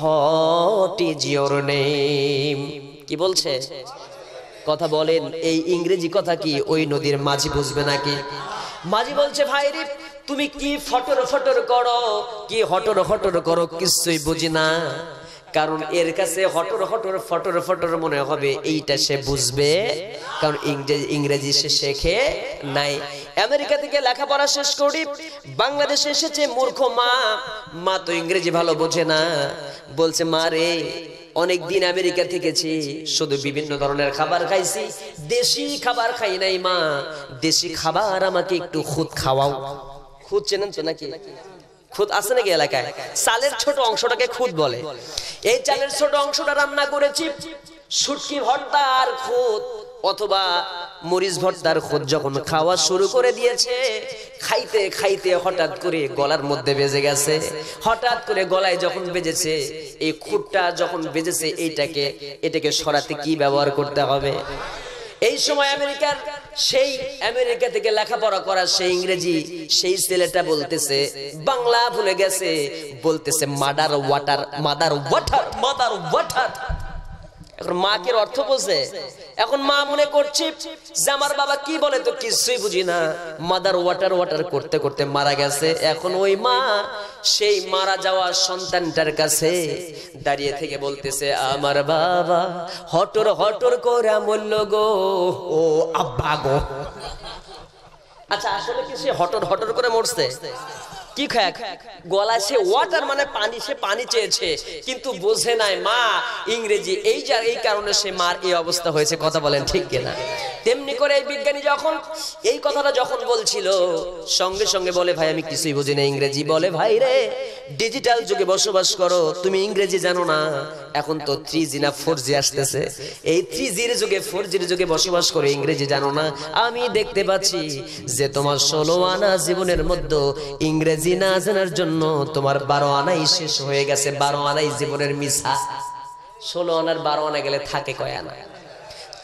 হোয়াট ইজ ইওর নেম? কি বলছে? কথা বলেন, এই ইংরেজি কথা কি ওই নদীর মাঝি বুঝবে নাকি? মাঝি বলছে, ভাই রে, তুমি কি ফটর ফটর করো, কি হটর হটর করো, কিছুই বুঝি না। কারণ এর কাছে হটর হটর ফটর ফটর মনে হবে, এইটা সে বুঝবে, কারণ ইংরেজি সে শেখে নাই। আমেরিকা থেকে লেখাপড়া শেষ করি বাংলাদেশে এসেছে মূর্খ মা, মা তো ইংরেজি ভালো বোঝে না, বলছে মা রে অনেক দিন আমেরিকা থেকেছি, শুধু বিভিন্ন ধরনের খাবার খাইছি, দেশি খাবার খাই নাই মা, দেশি খাবার আমাকে একটু খুদ খাওয়াও। খুদ চেনেন তো নাকি? খুদ আছে নাকি এলাকায়? চালের ছোট অংশটাকে খুদ বলে। এই চালের ছোট অংশটা রান্না করেছি, শুটকি ভর্তার খুদ অথবা মরিচ ভর্তার খুদ যখন খাওয়া শুরু করে দিয়েছে, খাইতে খাইতে হঠাৎ করে গলার মধ্যে বেজে গেছে। হঠাৎ করে গলায় যখন বেজেছে, এই খুদটা যখন বেজেছে, এটাকে সরাতে কি ব্যবহার করতে হবে? এই সময় আমেরিকা থেকে লেখাপড়া করা সেই ইংরেজি সেই ছেলেটা বলতেছে, বাংলা ভুলে গেছে, বলতেছে mother water, mother water, mother water. এখন মাকে অর্থ বোঝে। এখন মা মনে করছে যে আমার বাবা কি বলে তো কিছুই বুঝি না, মাদার ওয়াটার ওয়াটার করতে করতে মারা গেছে। এখন ওই মা সেই মারা যাওয়া সন্তানটার কাছে দাঁড়িয়ে থেকে বলতেছে, আমার বাবা হটর হটর করে মরল গো, ও আব্বা গো। আচ্ছা আসলে কি সে হটর হটর করে মরছে? কি খায়? গলায় সে ওয়াটার মানে পানি, সে পানি চেয়েছে কিন্তু বোঝে নাই মা ইংরেজি, এই কারণে সে মার এই অবস্থা হয়েছে। কথা বলেন ঠিক কিনা? তেমনি করে এই বিজ্ঞানী যখন এই কথাটা যখন বলছিল, সঙ্গে সঙ্গে বলে ভাই আমি কিছুই বুঝি না ইংরেজি। বলে ভাই রে, ডিজিটাল যুগে বসবাস করো, তুমি ইংরেজি জানো না? এখন তো 3G না 4G আসতেছে, এই 3Gর যুগে 4Gর যুগে বসবাস করে ইংরেজি জানো না? আমি দেখতে পাচ্ছি যে তোমার 16 আনা জীবনের মধ্যে ইংরেজি না জানার জন্য তোমার 12 আনাই শেষ হয়ে গেছে। 12 আনাই জীবনের মিছা। 16 আনার 12 আনা গেলে থাকে কয় আনা?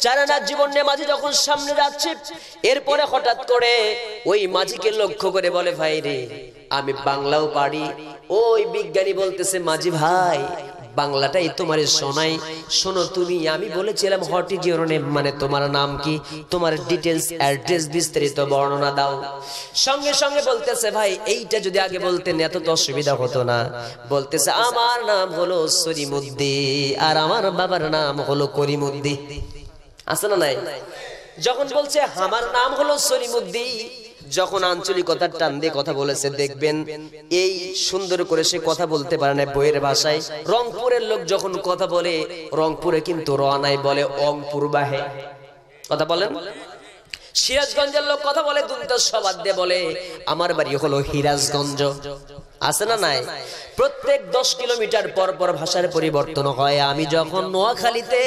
4 আনার জীবন নিয়ে মাঝি যখন সামনে যাচ্ছে, এরপরে হঠাৎ করে ওই মাঝিকে লক্ষ্য করে বলে ভাই রে আমি বাংলাও পারি। ওই বিজ্ঞানী বলতেছে মাঝি ভাই বাংলাটাই তোমারে শোনাই, শোনো তুমি, আমি বলেছিলাম হোয়াট ইজ ইওর নেম, মানে তোমার নাম কি, তোমার ডিটেইলস অ্যাড্রেস বিস্তারিত বর্ণনা দাও। সঙ্গে সঙ্গে বলতেছে ভাই এইটা যদি আগে বলতেন এত তো অসুবিধা হতো না। বলতেছে আমার নাম হলো সলিমুদ্দিন আর আমার বাবার নাম হলো করিমুদ্দিন। আছে না নাই? যখন বলছে আমার নাম হলো সলিমুদ্দিন, যখন আঞ্চলিকতার টান দিয়ে কথা বলেছে, দেখবেন এই সুন্দর করে সে কথা বলতে পারে না বইয়ের ভাষায়। রংপুরের লোক যখন কথা বলে, রংপুরে কিন্তু রনাই বলে অংপুর বাহে। কথা বলেন। সিরাজগঞ্জের লোক কথা বলে দুন্তস্ববাদ দিয়ে বলে আমার বাড়ি হলো হিরাজগঞ্জ। আছে না নাই? প্রত্যেক 10 কিলোমিটার পর পর ভাষার পরিবর্তন হয়। আমি যখন নোয়াখালীতে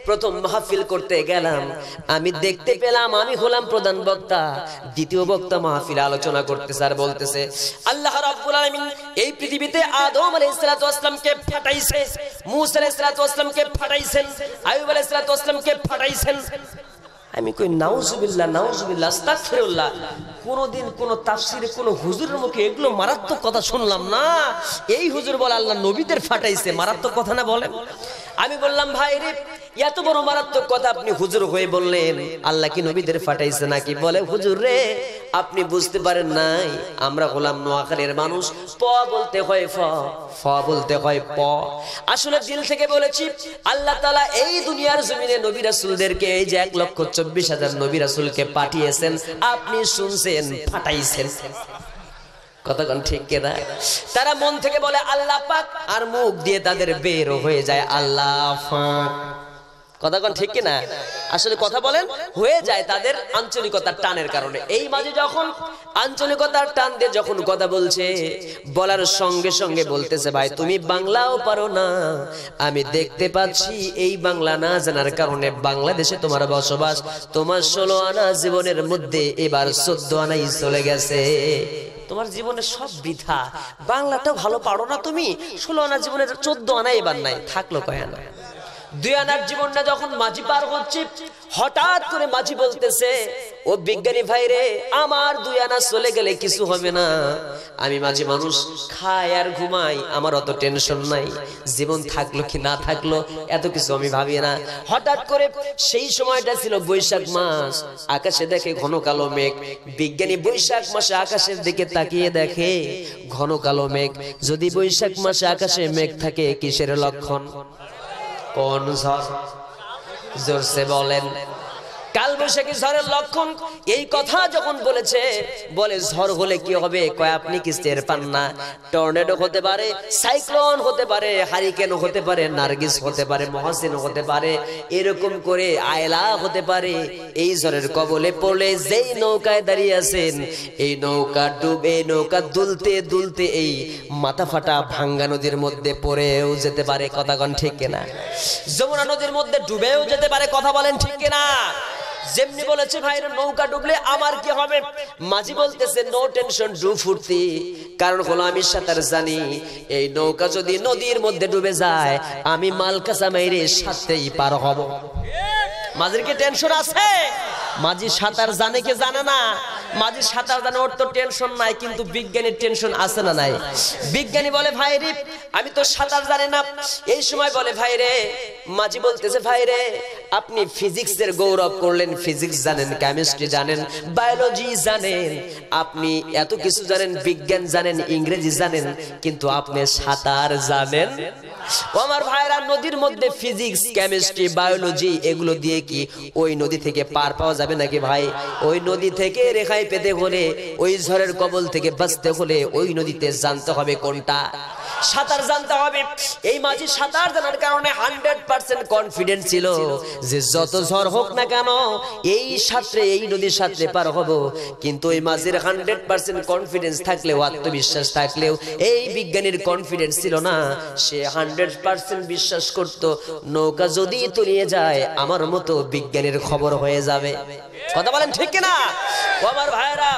প্রথম মাহফিল করতে গেলাম, আমি দেখতে পেলাম আমি হলাম প্রধান বক্তা, দ্বিতীয় বক্তা মাহফিল আলোচনা করতেছে আর বলতেছে আল্লাহ রাব্বুল আলামিন এই পৃথিবীতে আদম আলাইহিস সালাতু ওয়াস সালামকে পাঠাইছে, মূসা আলাইহিস সালাতু ওয়াস সালামকে পাঠাইছেন, আইয়ুব আলাইহিস সালাতু ওয়াস সালামকে পাঠাইছেন। আমি কই নাউজুবিল্লাহ নাউজুবিল্লাহ আস্তাগফিরুল্লাহ। কোনদিন কোন তাফসিরে কোন হুজুরের মুখে এগুলো মারাত্মক কথা শুনলাম না। এই হুজুর বলে আল্লাহ নবীদের ফাটাইছে, মারাত্মক কথা না বলেন? আমি বললাম ভাই রে এত বড় মারাত্মক কথা আপনি হুজুর হয়ে বললেন, আল্লাহ কি নবীদের ফাটাইছে নাকি? বলে হুজুর রে আপনি বুঝতে পারেন নাই, আমরা হলাম নোয়াখালীর মানুষ, প বলতে হয় ফ, ফ বলতে হয় প। আসলে দিল থেকে বলেছি আল্লাহ তাআলা এই দুনিয়ার জমিনে নবী রাসূলদেরকে এই যে 1,24,000 নবী রাসূলকে পাঠিয়েছেন, আপনি শুনছেন ফাটাইছেন। কতক্ষণ ঠিক কিনা? তারা মন থেকে বলে আল্লাহ পাক আর মুখ দিয়ে তাদের বের হয়ে যায় আল্লাহ পাক। কতক্ষণ ঠিক কিনা? আসলে কথা বলেন হয়ে যায় তাদের আঞ্চলিকতার টানের কারণে। এই মাঝে যখন আঞ্চলিকতার টান দিয়ে যখন কথা বলছে, বলার সঙ্গে সঙ্গে বলতেছে ভাই তুমি বাংলাও পারো না, আমি দেখতে পাচ্ছি এই বাংলা না জানার কারণে বাংলাদেশে তোমার বসবাস, তোমার 16 আনা জীবনের মধ্যে এবার 14 আনাই চলে গেছে। তোমার জীবনে সব বৃথা, বাংলাটা ভালো পারো না তুমি, 16 আনা জীবনের 14 আনা এবার নাই, থাকলো কয় আনা? দুই আনার জীবনটা যখন মাঝি পার হচ্ছে, হঠাৎ করে মাঝি বলতেছে, ও বিজ্ঞানী ভাই রে, আমার দুই আনা চলে গেলে কিছু হবে না, আমি মাঝি মানুষ, খাই আর ঘুমাই, আমার অত টেনশন নাই, জীবন থাকলো কি না থাকলো এত কিছু আমি ভাবি না। হঠাৎ করে সেই সময়টা ছিল বৈশাখ মাস, আকাশে দেখে ঘন কালো মেঘ। বিজ্ঞানী বৈশাখ মাসে আকাশের দিকে তাকিয়ে দেখে ঘন কালো মেঘ। যদি বৈশাখ মাসে আকাশে মেঘ থাকে কিসের লক্ষণ? কোন ঝড়? জোরসে বলেন। কাল বৈশাখী ঝড়ের লক্ষণ। এই কথা যখন বলেছে, বলে ঝড় হলে কি হবে? কয় আপনি কি টের পান না? টর্নেডো হতে পারে, সাইক্লোন হতে পারে, হারিকেন হতে পারে, নার্গিস হতে পারে, মহাসিন হতে পারে, এরকম করে আয়লা হতে পারে। এই ঝড়ের কবলে পড়লে যেই নৌকায় দাঁড়িয়ে আছেন, এই নৌকা ডুবে, নৌকা দুলতে দুলতে এই মাথা ফাটা ভাঙ্গা নদীর মধ্যে পড়েও যেতে পারে। কথা কন ঠিক কিনা? যমুনা নদীর মধ্যে ডুবেও যেতে পারে। কথা বলেন ঠিক কিনা? যেমনি বলেছে ভাইরা নৌকা ডুবলে আমার কি হবে? মাঝি বলতেছে নো টেনশন, ডু ফুর্তি, কারণ হলো আমি সাঁতার জানি। এই নৌকা যদি নদীর মধ্যে ডুবে যায়, আমি মালকাসা মাইরে সাথেই পার হব। মাঝির কি টেনশন আছে? মাঝি সাঁতার জানে কি জানে না? মাঝি সাঁতার জানে, ওর তো টেনশন নাই, কিন্তু বিজ্ঞানীর টেনশন আছে না নাই? বিজ্ঞানী বলে ভাই রে, আমি তো সাঁতার জানি না। এই সময় বলে ভাই রে, মাঝি বলতেছে ভাই রে, আপনি ফিজিক্সের গৌরব করলেন, ফিজিক্স জানেন, কেমিস্ট্রি জানেন, বায়োলজি জানেন, আপনি এত কিছু জানেন, বিজ্ঞান জানেন, ইংরেজি জানেন, কিন্তু আপনি সাঁতার জানেন? ও আমার ভাইরা, নদীর মধ্যে ফিজিক্স, কেমিস্ট্রি, বায়োলজি এগুলো দিয়ে কি ওই নদী থেকে পার পাওয়া যাবে নাকি ভাই? ওই নদী থেকে রেহাই পেতে হলে, ওই ঝড়ের কবল থেকে বাঁচতে হলে ওই নদীতে জানতে হবে কোনটা? সাঁতার জানতে হবে। এই মাঝি সাঁতার জানার কারণে 100% কনফিডেন্ট ছিল যে যত ঝড় হোক না কেন এই সাঁতরে, এই নদীর সাঁতরে পার হব। কিন্তু এই মাঝির 100% কনফিডেন্স থাকলেও, আত্মবিশ্বাস থাকলেও, এই বিজ্ঞানীর কনফিডেন্স ছিল না। সে 100% বিশ্বাস করত, নৌকা যদি তলিয়ে যায় আমার মতো বিজ্ঞানীর খবর হয়ে যাবে। কথা বলেন ঠিক কিনা? ও আমার ভাইরা,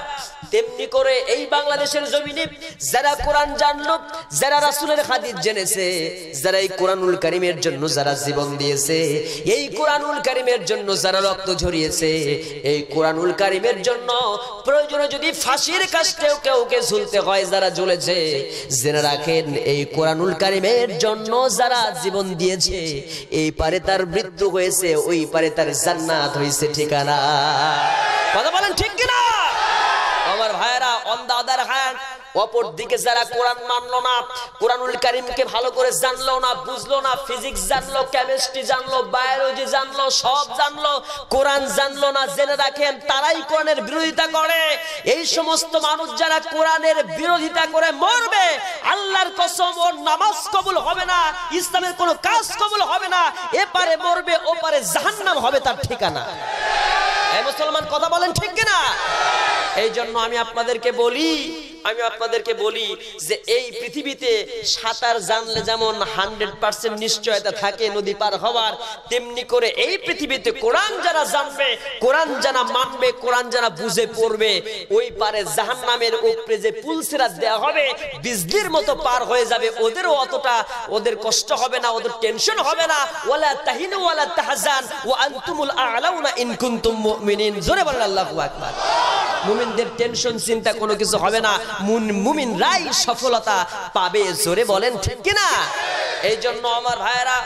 তেমনি করে এই বাংলাদেশের জমিনে যারা কোরআন জানলো, যারা রাসূলের হাদিস জেনেছে, যারা এই কোরআনুল কারীমের জন্য যারা জীবন দিয়েছে, এই কোরআনুল কারীমের জন্য যারা রক্ত ঝরিয়েছে, এই কোরআনুল কারীমের জন্য প্রয়োজনে যদি ফাঁসির কাষ্ঠেও কেউকে ঝুলতে হয়, যারা জ্বলেছে, জেনে রাখেন এই কোরআনুল কারীমের জন্য যারা জীবন দিয়েছে, এই পারে তার মৃত্যু হয়েছে, ওই পারে তার জান্নাত হয়েছে ঠিকানা। কথা বলেন ঠিক কিনা? আমার ভাইরা, অন দা আদার হ্যান্ড, অপর দিকে যারা কোরআন মানলো না, কোরআনুল কারীমকে ভালো করে জানলো না, বুঝলো না, ফিজিক্স জানলো, কেমিস্ট্রি জানলো, বায়োলজি জানলো, সব জানলো, কোরআন জানলো না, জেনে রাখেন তারাই কোরআনের বিরোধিতা করে। এই সমস্ত মানুষ যারা কোরআনের বিরোধিতা করে মরবে, আল্লাহর কসম ওর নামাজ কবুল হবে না, ইসলামের কোনো কাজ কবুল হবে না, এপারে মরবে ওপারে জাহান্নাম হবে তার ঠিকানা। এই মুসলমান, কথা বলেন ঠিক কিনা? এই জন্য আমি আপনাদেরকে বলি যে এই পৃথিবীতে সাঁতার জানলে যেমন 100% নিশ্চয়তা থাকে নদী পার হওয়ার, তেমনি করে এই পৃথিবীতে কোরআন যারা জানবে, কোরআন যারা মানবে, কোরআন যারা বুঝে পড়বে, ওই পারে জাহান্নামের উপরে যে পুল সিরাত দেওয়া হবে, বিজলির মতো পার হয়ে যাবে। ওদেরও অতটা ওদের কষ্ট হবে না, ওদের টেনশন হবে না। ওয়ালা তাহিনু ওয়ালা তাহজান ওয়া আনতুমুল আ'লাউনা ইন কুনতুম মুমিনিন। জোরে বলেন আল্লাহু আকবার। মুমিনদের টেনশন চিন্তা কোনো কিছু হবে না, মুমিনরাই সফলতা পাবে। জোরে বলেন ঠিক কিনা? এই জন্য আমার ভাইয়েরা,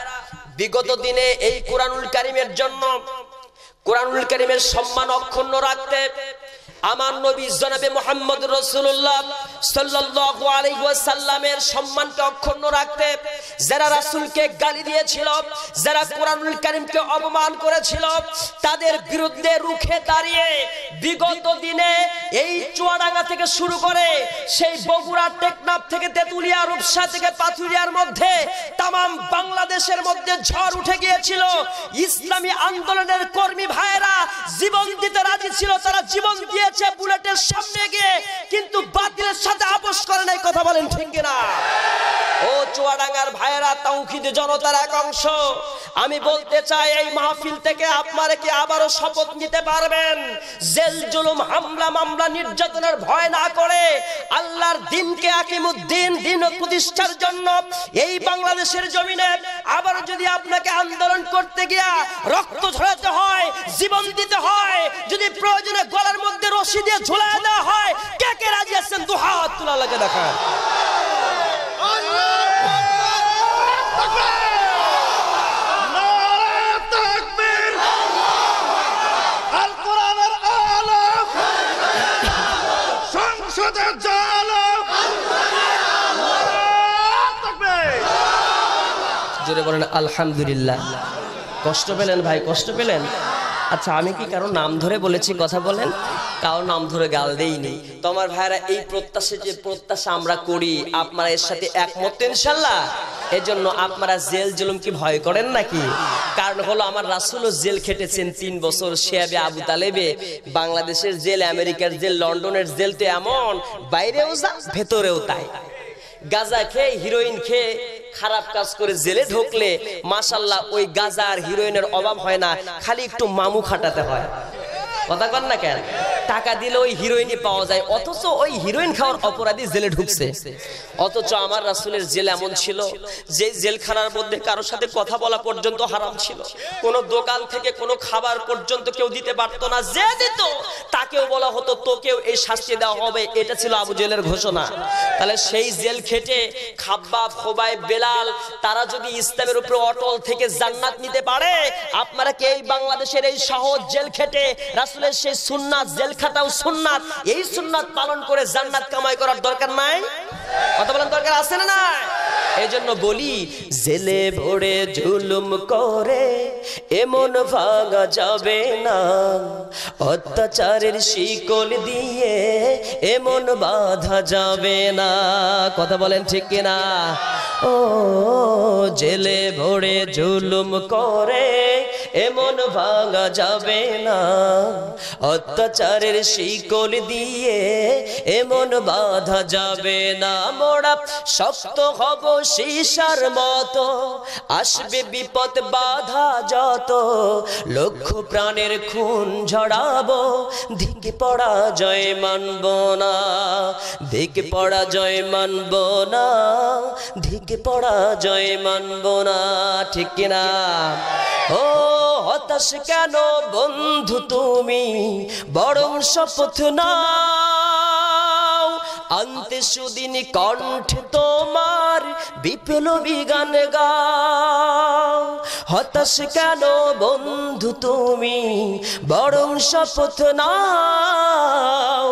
বিগত দিনে এই কোরআনুল কারীমের জন্য, কোরআনুল কারীমের সম্মান অক্ষুণ্ণ রাখতে আমার নবী জনাবে মুহাম্মদ রাসূলুল্লাহ সাল্লাল্লাহু আলাইহি ওয়াসাল্লামের সম্মানকে অক্ষুণ্ণ রাখতে যারা রাসূলকে গালি দিয়েছিল, যারা কোরআনুল কারীমকে অপমান করেছিল, তাদের বিরুদ্ধে রুখে দাঁড়িয়ে বিগত দিনে এই চুয়াডাঙ্গা থেকে শুরু করে সেই বগুড়া, টেকনাফ থেকে তেতুলিয়া, রূপসা থেকে পাথুরিয়ার মধ্যে তামাম বাংলাদেশের মধ্যে ঝড় উঠে গিয়েছিল। ইসলামী আন্দোলনের কর্মী ভাইয়েরা জীবন দিতে রাজি ছিল, তারা জীবন দিয়ে বুলেটের সামনে গিয়ে, কিন্তু বাতিলের সাথে আপোষ করে নাই। কথা বলেন ঠিক কিনা? ও চুয়াডাঙ্গার ভাইয়েরা, তাওহীদ জনতার এক অংশ, আমি বলতে চাই এই মাহফিল থেকে আপনারা কি আবারও শপথ নিতে পারবেন জেল জুলুম, হামলা মামলা, নির্যাতনের ভয় না করে আল্লাহর দ্বীনকে আকিমুদ্দিন, দ্বীন প্রতিষ্ঠার জন্য এই বাংলাদেশের জমিনে আবার যদি আপনাকে আন্দোলন করতে গিয়া রক্ত ঝরাতে হয়, জীবন দিতে হয়, যদি প্রয়োজনে গলার মধ্যে রশি দিয়ে ঝুলায় দেওয়া হয়, কে কে রাজি আছেন? দুহাত তুলে আল্লাহকে দেখান। জোরে বলেন আলহামদুলিল্লাহ। কষ্ট পেলেন ভাই? কষ্ট পেলেন? আচ্ছা, আমি কি কারো নাম ধরে বলেছি? কথা বলেন। কারো নাম ধরে গাল দেইনি তো। আমার ভাইরা, এই প্রত্যাশা আমরা করি, আপনারা এর সাথে একমত ইনশাআল্লাহ? এজন্য আপনারা জেল জুলুম কি ভয় করেন নাকি? কারণ হলো আমার রাসূলও জেল খেটেছেন 3 বছর। শেয়াবে আবু তালেবে বাংলাদেশের জেল, আমেরিকার জেল, লন্ডনের জেল তো এমন, বাইরেও যা ভেতরেও তাই। গাঁজা খেয়ে, হিরোইন খেয়ে খারাপ কাজ করে জেলে ঢুকলে মাশাআল্লাহ ওই গাঁজা আর হিরোইনের অভাব হয় না, খালি একটু মামু খাটাতে হয়। কথা কন না কেন? টাকা দিলে ওই হিরোইনই পাওয়া যায়, অথচ ওই হিরোইন খাওয়ার অপরাধী জেলে ঢুকছে। অথচ আমার রাসূলের জেল এমন ছিল যে জেলখানার মধ্যে কারোর সাথে কথা বলা পর্যন্ত হারাম ছিল। কোন দোকান থেকে কোনো খাবার পর্যন্ত কেউ দিতে পারতো না। যে দিত তাকেও বলা হতো তোকেও এই শাস্তি দেওয়া হবে। এটা ছিল আবু জেলের ঘোষণা। তাহলে সেই জেল খেটে খাব্বাব, খোবাইব, বেলাল তারা যদি ইসলামের উপরে অটল থেকে জান্নাত নিতে পারে, আপনারা কি এই বাংলাদেশের এই সহজ জেল খেটে রাসূলের সেই সুন্নাত, জেল খাটাও সুন্নাত, এই সুন্নাত পালন করে জান্নাত কামাই করার দরকার নাই? কথা বলেন, দরকার আছে না নাই? এই জন্য বলি, জেলে ভরে জুলুম করে এমন ভাঙা যাবে না, অত্যাচারের শিকল দিয়ে এমন বাঁধা যাবে না। কথা বলেন ঠিক কিনা? ও জেলে ভরে জুলুম করে এমন ভাঙা যাবে না, অত্যাচারের শিকল দিয়ে এমন বাঁধা যাবে না। মোরা শক্ত হব সীসার মতো, আসবে বিপদ বাধা যত, লক্ষ প্রাণের খুন ঝরাবো, ধিকে পরাজয় মানব না, ধিকে পরাজয় মানব না, ধিকে পরাজয় মানব না। ঠিক কিনা? ও হতাশ কেন বন্ধু তুমি, বরং শপথ নাও, আনতে সুদিন কণ্ঠে তোমার বিপ্লবী গান গাও। হতাশ কেন বন্ধু তুমি, বরং শপথ নাও,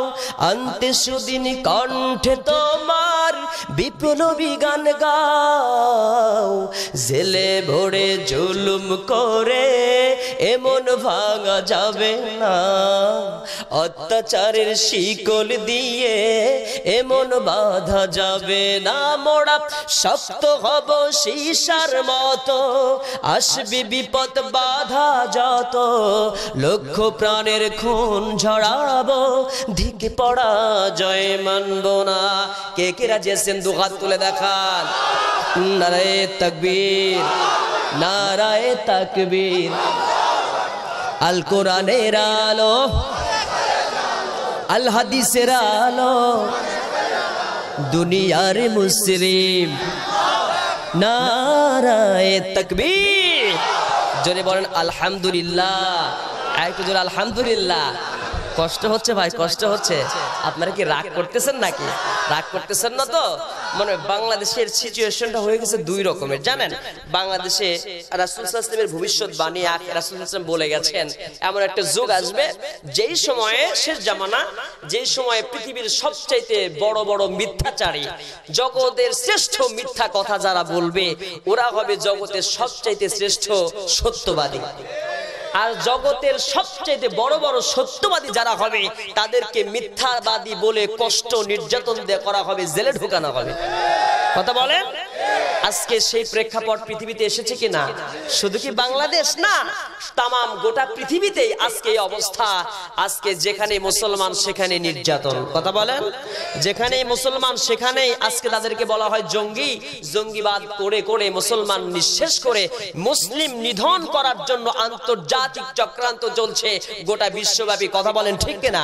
আনতে সুদিন কণ্ঠে তোমার বিপ্লবী গান গাও। জেলে ভরে জুলুম করে এমন ভাঙা যাবে না, অত্যাচারের শিকল দিয়ে এমন বাঁধা যাবে না। মোরা শক্ত হব সীসার মতো, আসবে বিপদ বাধা যত, লক্ষ প্রাণের খুন ঝরাবো, ধিকে পরাজয় মানব না। কে কে রাজি আছেন? দুহাত তুলে দেখান। নারায়ে তাকবীর, নারায়ে তাকবীর। আল কোরআনের আলো, আল হাদিসের আলো, দুনিয়ার মুসলিম, নারায়ে তাকবীর। জোরে বলেন আলহামদুলিল্লাহ। একটু জোরে আলহামদুলিল্লাহ। কষ্ট হচ্ছে ভাই, কষ্ট হচ্ছে। আপনারা কি রাগ করতেছেন নাকি? রাগ করতেছেন না তো? মানে বাংলাদেশের সিচুয়েশনটা হয়ে গেছে 2 রকমের, জানেন? বাংলাদেশে রাসূল সাল্লাল্লাহু আলাইহি ওয়াসাল্লামের ভবিষ্যৎবাণী রাসূল সাল্লাল্লাহু আলাইহি ওয়াসাল্লাম বলে গেছেন, এমন একটা যুগ আসবে যেই সময়ে, শেষ জামানা, যেই সময়ে পৃথিবীর সবচাইতে বড় বড় মিথ্যাচারী, জগতের শ্রেষ্ঠ মিথ্যা কথা যারা বলবে, ওরা হবে জগতের সবচাইতে শ্রেষ্ঠ সত্যবাদী। আর জগতের সবচেয়ে বড় বড় সত্যবাদী যারা হবে, তাদেরকে মিথ্যাবাদী বলে কষ্ট নির্যাতন দিয়ে করা হবে, জেলে ঢোকানো হবে। কথা বলেন? আজকে সেই প্রেক্ষাপট পৃথিবীতে এসেছে কিনা? শুধু কি বাংলাদেশ না, তামাম গোটা পৃথিবীতেই আজকে এই অবস্থা। আজকে যেখানে মুসলমান সেখানে নির্যাতন। কথা বলেন? যেখানে মুসলমান সেখানেই আজকে তাদেরকে বলা হয় জঙ্গি। জঙ্গিবাদ করে করে মুসলমান নিঃশেষ করে মুসলিম নিধন করার জন্য আন্তর্জাতিক চক্রান্ত চলছে গোটা বিশ্বব্যাপী। কথা বলেন ঠিক কিনা?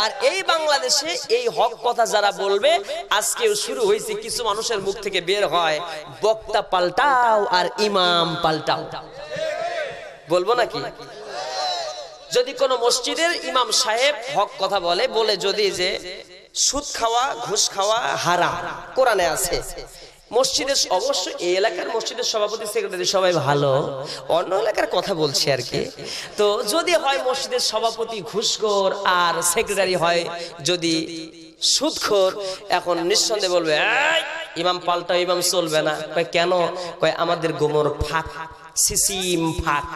আর এই বাংলাদেশে এই হক কথা যারা বলবে, আজকেও শুরু হয়েছে কিছু মানুষের মুখ থেকে বের হয়, বক্তা পাল্টাও আর ইমাম পাল্টাও। বলবো নাকি? যদি কোন মসজিদের ইমাম সাহেব হক কথা বলে যদি যে সুদ খাওয়া ঘুষ খাওয়া হারাম, কোরআনে আছে, মসজিদের অবশ্য এই এলাকার মসজিদের সভাপতি সেক্রেটারি সবাই ভালো, অন্য এলাকার কথা বলছি আর কি। তো যদি হয় মসজিদের সভাপতি ঘুষখোর আর সেক্রেটারি হয় যদি সুদখোর, এখন নিঃসন্দেহে বলবে ইমাম পাল্টাও, ইমাম চলবে না। কয় কেন? কয় আমাদের গোমর ফাঁক, সিসিম ফাঁক।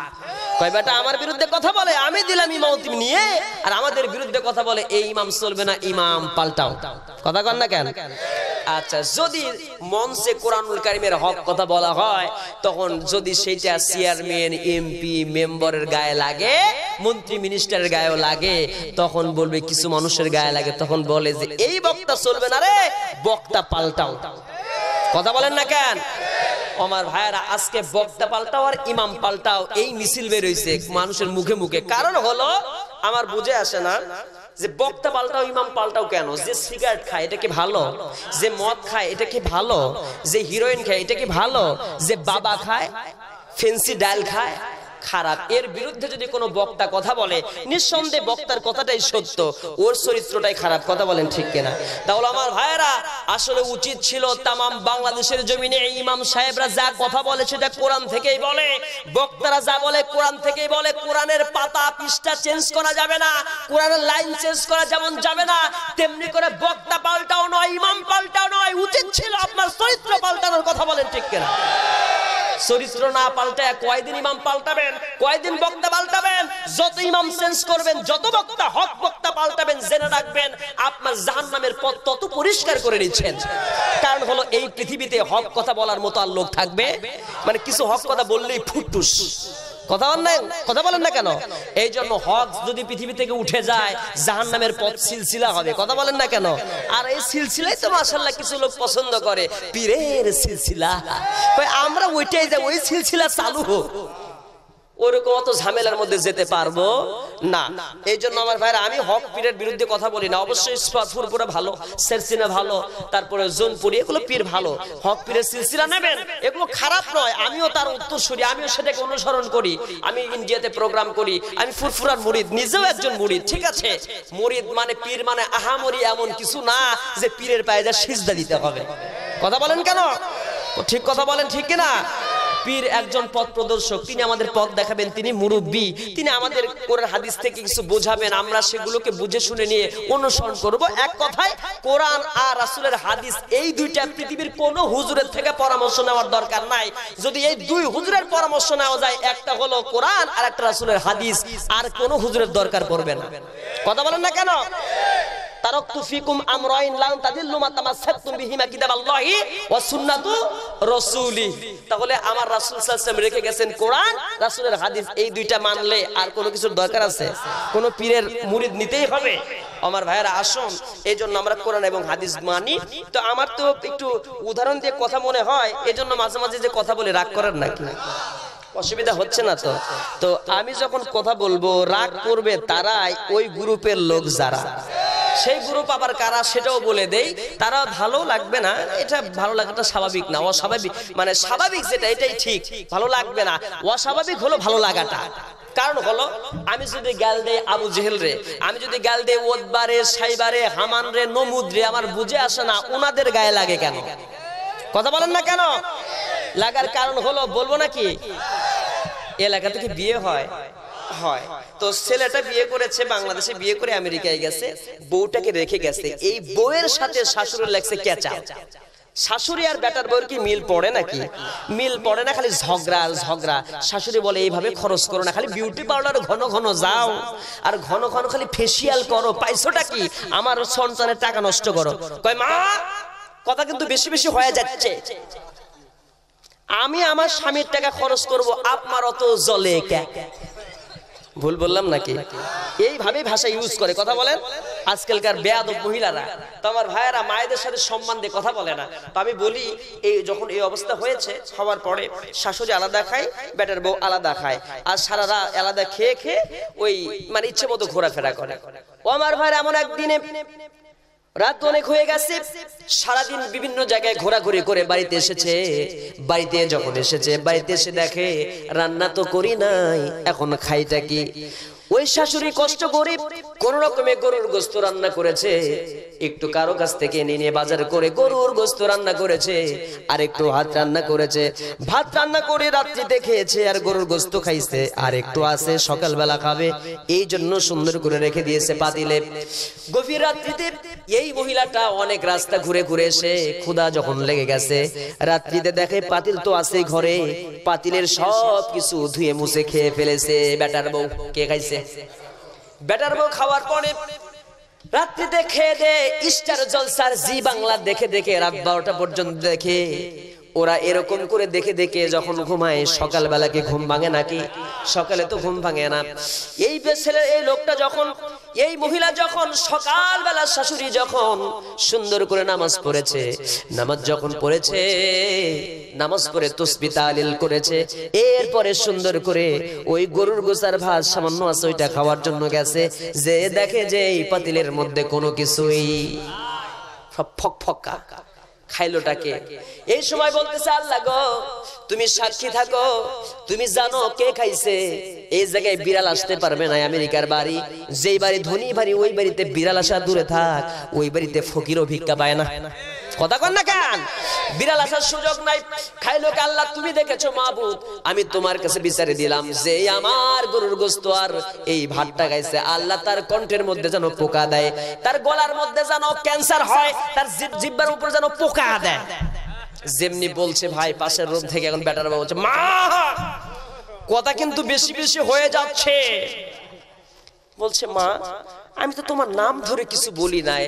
কয় বেটা আমার বিরুদ্ধে কথা বলে, আমি দিলাম ইমামতি নিয়ে, আর আমাদের বিরুদ্ধে কথা বলে এই ইমাম চলবে না, ইমাম পাল্টাও। কথা কন না কেন? আচ্ছা, যদি মঞ্চে কোরআনুল কারীমের হক কথা বলা হয়, তখন যদি সেটা চেয়ারম্যান এমপি মেম্বারের গায়ে লাগে, মন্ত্রী মিনিস্টারের গায়েও লাগে, তখন বলবে কিছু মানুষের গায়ে লাগে, তখন বলে যে এই বক্তা চলবে না রে, বক্তা পাল্টাও। কথা বলেন না কেন? আমার ভাইয়েরা, আজকে বক্তা পাল্টাও আর ইমাম পাল্টাও এই মিছিল বের হইছে মানুষের মুখে মুখে। কারণ হলো আমার বুঝে আসে না যে বক্তা পাল্টাও ইমাম পাল্টাও কেন? যে সিগারেট খায় এটা কি ভালো? যে মদ খায় এটা কি ভালো? যে হিরোইন খায় এটা কি ভালো? যে বাবা খায়, ফেন্সি ডাল খায়, খারাপ। এর বিরুদ্ধে যদি কোনো বক্তা কথা বলে, নিঃসন্দেহে বক্তার কথাটাই সত্য, ওর চরিত্রটাই খারাপ। কথা বলেন ঠিক কিনা? তাহলে আমার ভাইয়েরা, আসলে উচিত ছিল তামাম বাংলাদেশের জমিনে ইমাম সাহেবরা যা কথা বলে সেটা কোরআন থেকেই বলে, বক্তারা যা বলে কোরআন থেকেই বলে। কোরআনের পাতা পৃষ্ঠা চেঞ্জ করা যাবে না, কোরআনের লাইন চেঞ্জ করা যেমন যাবে না, তেমনি করে বক্তা পাল্টাও নয়, ইমাম পাল্টাও নয়। উচিত ছিল আপনার চরিত্র পাল্টানোর। কথা বলেন ঠিক কিনা? চরিত্র না পাল্টায় কয়দিন ইমাম পাল্টাবেন, কয়দিন বক্তা পাল্টাবেন? যত ইমাম চেঞ্জ করবেন, যত বক্তা হক বক্তা পাল্টাবেন, জেনে রাখবেন আপনার জাহান্নামের পথ তত পরিষ্কার করে নিচ্ছেন। কারণ হলো এই পৃথিবীতে হক কথা বলার মতো আর লোক থাকবে? মানে কিছু হক কথা বললেই ফুটুস। কথা বলেন না কেন? এই জন্য হক যদি পৃথিবী থেকে উঠে যায়, জাহান্নামের পথ সিলসিলা হবে। কথা বলেন না কেন? আর এই সিলসিলাই তো মাশাআল্লাহ কিছু লোক পছন্দ করে, পীরের সিলসিলা। আমরা ওইটাই যাই, ওই সিলসিলা চালু হোক। ওরকম অত ঝামেলার মধ্যে যেতে পারবো না। এই জন্য আমার ভাইরা, আমি হক পীরের বিরুদ্ধে কথা বলি না। অবশ্যই ফুরপুরা ভালো, সেরসিনা ভালো, তারপরে জোনপুরি, এগুলো পীর ভালো। হক পীরের সিলসিলা নেবেন, এগুলো খারাপ নয়। আমিও তার উত্তরসূরি, আমিও সেটাকে অনুসরণ করি। আমি ইন্ডিয়াতে প্রোগ্রাম করি, আমি ফুরফুরার মুরিদ, নিজেও একজন মুরিদ। ঠিক আছে, মুরিদ মানে পীর মানে আহামরি এমন কিছু না যে পীরের পায়ে যা সিজদা দিতে হবে। কথা বলেন কেন? ঠিক কথা বলেন ঠিক কিনা? পীর একজন পথ প্রদর্শক, তিনি আমাদের পথ দেখাবেন, তিনি মুরব্বী, তিনি আমাদের কোরআন হাদিস থেকে কিছু বোঝাবেন, আমরা সেগুলোকে বুঝে শুনে নিয়ে অনুসরণ করব। এক কথায় কোরআন আর রাসূলের হাদিস, এই দুইটা পৃথিবীর কোনো হুজুরের থেকে পরামর্শ নেওয়ার দরকার নাই। যদি এই দুই হুজুরের পরামর্শ নেওয়া যায়, একটা হলো কোরআন আর একটা রাসূলের হাদিস, আর কোনো হুজুরের দরকার পড়বে না। কথা বলেন না কেন? তারাকতু ফিকুম আমরাইন লান তাদিল্লু মা তামাসসাকতুম বিহিমা কিতাবাল্লাহি ওয়া সুন্নাতু রাসূলি। তাহলে আমার রাসূল সাল্লাল্লাহু আলাইহি ওয়াসাল্লাম রেখে গেছেন কোরআন, রাসূলের হাদিস, এই দুইটা মানলে আর কোনো কিছুর দরকার আছে? কোন পীরের মুরিদ নিতেই হবে? আমার ভাইয়েরা আসুন, এই জন্য আমরা কোরআন এবং হাদিস মানি। তো আমার তো একটু উদাহরণ দিয়ে কথা মনে হয়, এই জন্য মাঝে মাঝে যে কথা বলে রাগ করেন নাকি? অসুবিধা হচ্ছে না তো? তো আমি যখন কথা বলবো, রাগ করবে তারাই, ওই গ্রুপের লোক যারা। সেই গ্রুপ আবার কারা সেটাও বলে দেই, তারা ভালো লাগবে না। এটা ভালো লাগাটা স্বাভাবিক না, অস্বাভাবিক। মানে স্বাভাবিক যেটা এটাই ঠিক, ভালো লাগবে না। অস্বাভাবিক হলো ভালো লাগাটা। কারণ হলো, আমি যদি গাল দেই আবু জেহেল রে, আমি যদি গাল দেই ওদবারে, সাইবারে, হামান রে, নমুদ রে, আমার বুঝে আসে না ওনাদের গায়ে লাগে কেন? কথা বলেন না কেন? লাগার কারণ হলো, বলবো নাকি, এলাকা থেকে বিয়ে হয়, তো ছেলেটা বিয়ে করেছে, বাংলাদেশে বিয়ে করে আমেরিকায় গেছে, বউটাকে রেখে গেছে। এই বউয়ের সাথে শাশুড়ি লাগছে কেঁচা। শাশুড়ি আর বেটার বউয়ের কি মিল পড়ে নাকি? মিল পড়ে না, খালি ঝগড়া আর ঝগড়া। শাশুড়ি বলে এইভাবে খরচ করো না, খালি বিউটি পার্লারে ঘন ঘন যাও আর ঘন ঘন খালি ফেসিয়াল করো, পাইছোটা কি? আমার সন্তানের টাকা নষ্ট করো। কয় মা, কথা কিন্তু বেশি বেশি হয়ে যাচ্ছে। আমি আমার স্বামীর টাকা খরচ করব, আপনার অত জলে কে? ভুল বললাম নাকি? এইভাবে ভাষা ইউজ করে। কথা বলেন আজকালকার বেয়াদব মহিলারা। তো আমার ভাইয়েরা, মায়েদের সাথে সম্মান দিয়ে কথা বলে না। তো আমি বলি, এই যখন এই অবস্থা হয়েছে, হওয়ার পরে শাশুড়ি আলাদা খায়, বেটার বউ আলাদা খায়, আর সারা রাত আলাদা খেয়ে খেয়ে ওই মানে ইচ্ছে মতো ঘোরাফেরা করে। ও আমার ভাইয়েরা, এমন একদিনে রাত অনেক হয়ে গেছে, সারাদিন বিভিন্ন জায়গায় ঘোরাঘুরি করে বাড়িতে এসেছে। বাড়িতে যখন এসেছে, বাড়িতে এসে দেখে রান্না তো করি নাই, এখন খাইটা কি? ওই শাশুড়ি কষ্ট করে কোন রকমে গরুর গোশত রান্না করেছে, একটু কারো কাছ থেকে নিয়ে বাজার করে গরুর গোশত রান্না করেছে, আর একটু ভাত রান্না করেছে। ভাত রান্না করে রাত্রিতে খেয়েছে আর গরুর গোশত খাইছে, আর একটু আছে সকালবেলা খাবে, এই জন্য সুন্দর করে রেখে দিয়েছে পাতিলে। গভীর রাত্রিতে এই মহিলাটা অনেক রাস্তা ঘুরে ঘুরে এসে ক্ষুধা যখন লেগে গেছে, রাত্রিতে দেখে পাতিল তো আছে ঘরে, পাতিলের সব কিছু ধুয়ে মুছে খেয়ে ফেলেছে। বেটার বউ কে খাইছে? বেটার বউ খাওয়ার পরে রাত্রিতে খেয়ে দে স্টার জলসার জি বাংলা দেখে দেখে রাত 12টা পর্যন্ত দেখে। ওরা এরকম করে দেখে দেখে যখন ঘুমায়, সকালবেলা কি ঘুম ভাঙে নাকি? সকালে তো ঘুম ভাঙে না। এই ছেলে, এই লোকটা যখন, এই মহিলা যখন সকালবেলা শাশুড়ি যখন সুন্দর করে নামাজ পড়েছে, নামাজ যখন পড়েছে, নামাজ পড়ে তাসবিহ তাহলিল করেছে, এরপরে সুন্দর করে ওই গরুর গোশার ভাত সামান্য আছে ওইটা খাওয়ার জন্য গেছে, যে দেখে যে এই পাতিলের মধ্যে কোনো কিছুই সব ফকফকা। খাইলোটাকে এই সময় বলতেছে, আল্লাহ গো তুমি সাক্ষী থাকো, তুমি জানো কে খাইছে। এই জায়গায় বিড়াল আসতে পারবে না। আমেরিকার বাড়ি, যেই বাড়ি ধনী বাড়ি, ওই বাড়িতে বিড়াল আসা দূরে থাক, ওই বাড়িতে ফকিরও ভিক্ষা পায় না। কথা কন না কেন? বিড়াল আসার সুযোগ নাই। খাইলো কে? আল্লাহ তুমি দেখেছো মাবুদ, আমি তোমার কাছে বিচারে দিলাম যে আমার গরুর গোশত আর এই ভাতটা খাইছে, আল্লাহ তার কণ্ঠের মধ্যে যেন পোকা দেয়, তার গলার মধ্যে যেন ক্যান্সার হয়, তার জিহ্বার উপর যেন পোকা দেয়। যেমনি বলছে ভাই পাশের রুম থেকে এখন বেটার বাবা বলছে, মা কথা কিন্তু বেশি বেশি হয়ে যাচ্ছে। বলছে, মা আমি তো তোমার নাম ধরে কিছু বলি নাই,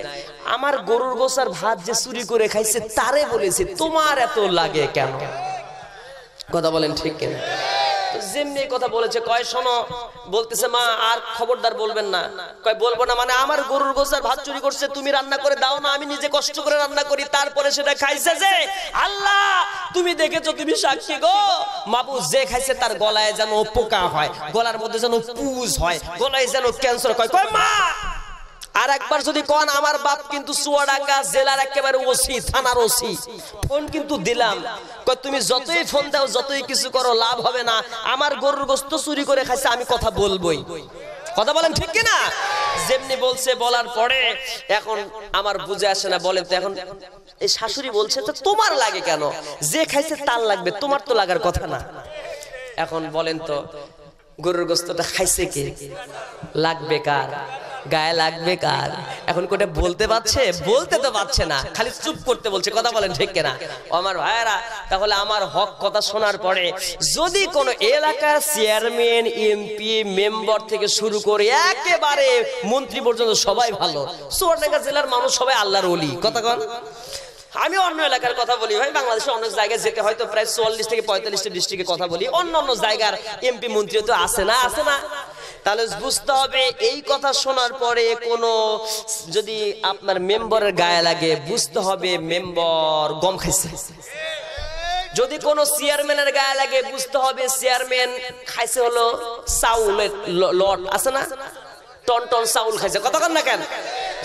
আমার গরুর গোশার ভাত যে চুরি করে খাইছে তারে বলেছি, তোমার এত লাগে কেন? কথা বলেন ঠিক কিনা? যেমনি কথা বলেছে, কয় শোনো, বলতেছে মা আর খবরদার বলবেন না। কয় বলবো না মানে? আমার গরুর গোশার ভাত চুরি করছে, তুমি রান্না করে দাও না, আমি নিজে কষ্ট করে রান্না করি, তারপরে সেটা খাইছে যে। আল্লাহ তুমি দেখেছো, তুমি সাক্ষী গো, মাবুদ যে খাইছে তার গলায় যেন পোকা হয়, গলার মধ্যে যেন পুজ হয়, গলায় যেন ক্যান্সার। কয় মা আর একবার যদি কোন, আমার বাপ কিন্তু চুয়াডাঙ্গা জেলার একেবারে ওসি, থানার ওসি, ফোন কিন্তু দিলাম, কয় তুমি যতই ফোন দাও যতই কিছু করো লাভ হবে না, আমার গরুর গোশত চুরি করে খাইছে, আমি কথা বলবোই। কথা বলেন ঠিক কিনা? যেমনি বলছে, বলার পরে এখন আমার বুঝে আসে না, বলেন তো এখন এই শাশুড়ি বলছে তো তোমার লাগে কেন? যে খাইছে তার লাগবে, তোমার তো লাগার কথা না। এখন বলেন তো গরুর গোশতটা খাইছে কে? লাগবে কার? গায়ে লাগবে কার? এখন কোটা বলতে পারছে? বলতে তো পারছে না, খালি চুপ করতে বলছে। কথা বলেন ঠিক কিনা আমার ভাইয়েরা? তাহলে আমার হক কথা শোনার পরে যদি কোন এলাকার চেয়ারম্যান, এমপি, মেম্বার থেকে শুরু করে একেবারে মন্ত্রী পর্যন্ত সবাই ভালো, চুয়াডাঙ্গা জেলার মানুষ সবাই আল্লাহর ওলি। কথা কন। আমি অন্য এলাকার কথা বলি ভাই, বাংলাদেশে অনেক জায়গায় যেতে হয়তো প্রায় 44 থেকে 45টা ডিস্ট্রিক্টের কথা বলি, অন্য অন্য জায়গার এমপি মন্ত্রী তো আছে না, আছে না? তাহলে বুঝতে হবে এই কথা শোনার পরে কোন যদি আপনার মেম্বারের গায়ে লাগে, বুঝতে হবে মেম্বার গম খাইছে। যদি কোন চেয়ারম্যানের গায়ে লাগে, বুঝতে হবে চেয়ারম্যান খাইছে হলো চাউলের লট, আছে না, টন টন চাউল খাইছে। কতক্ষণ না কেন?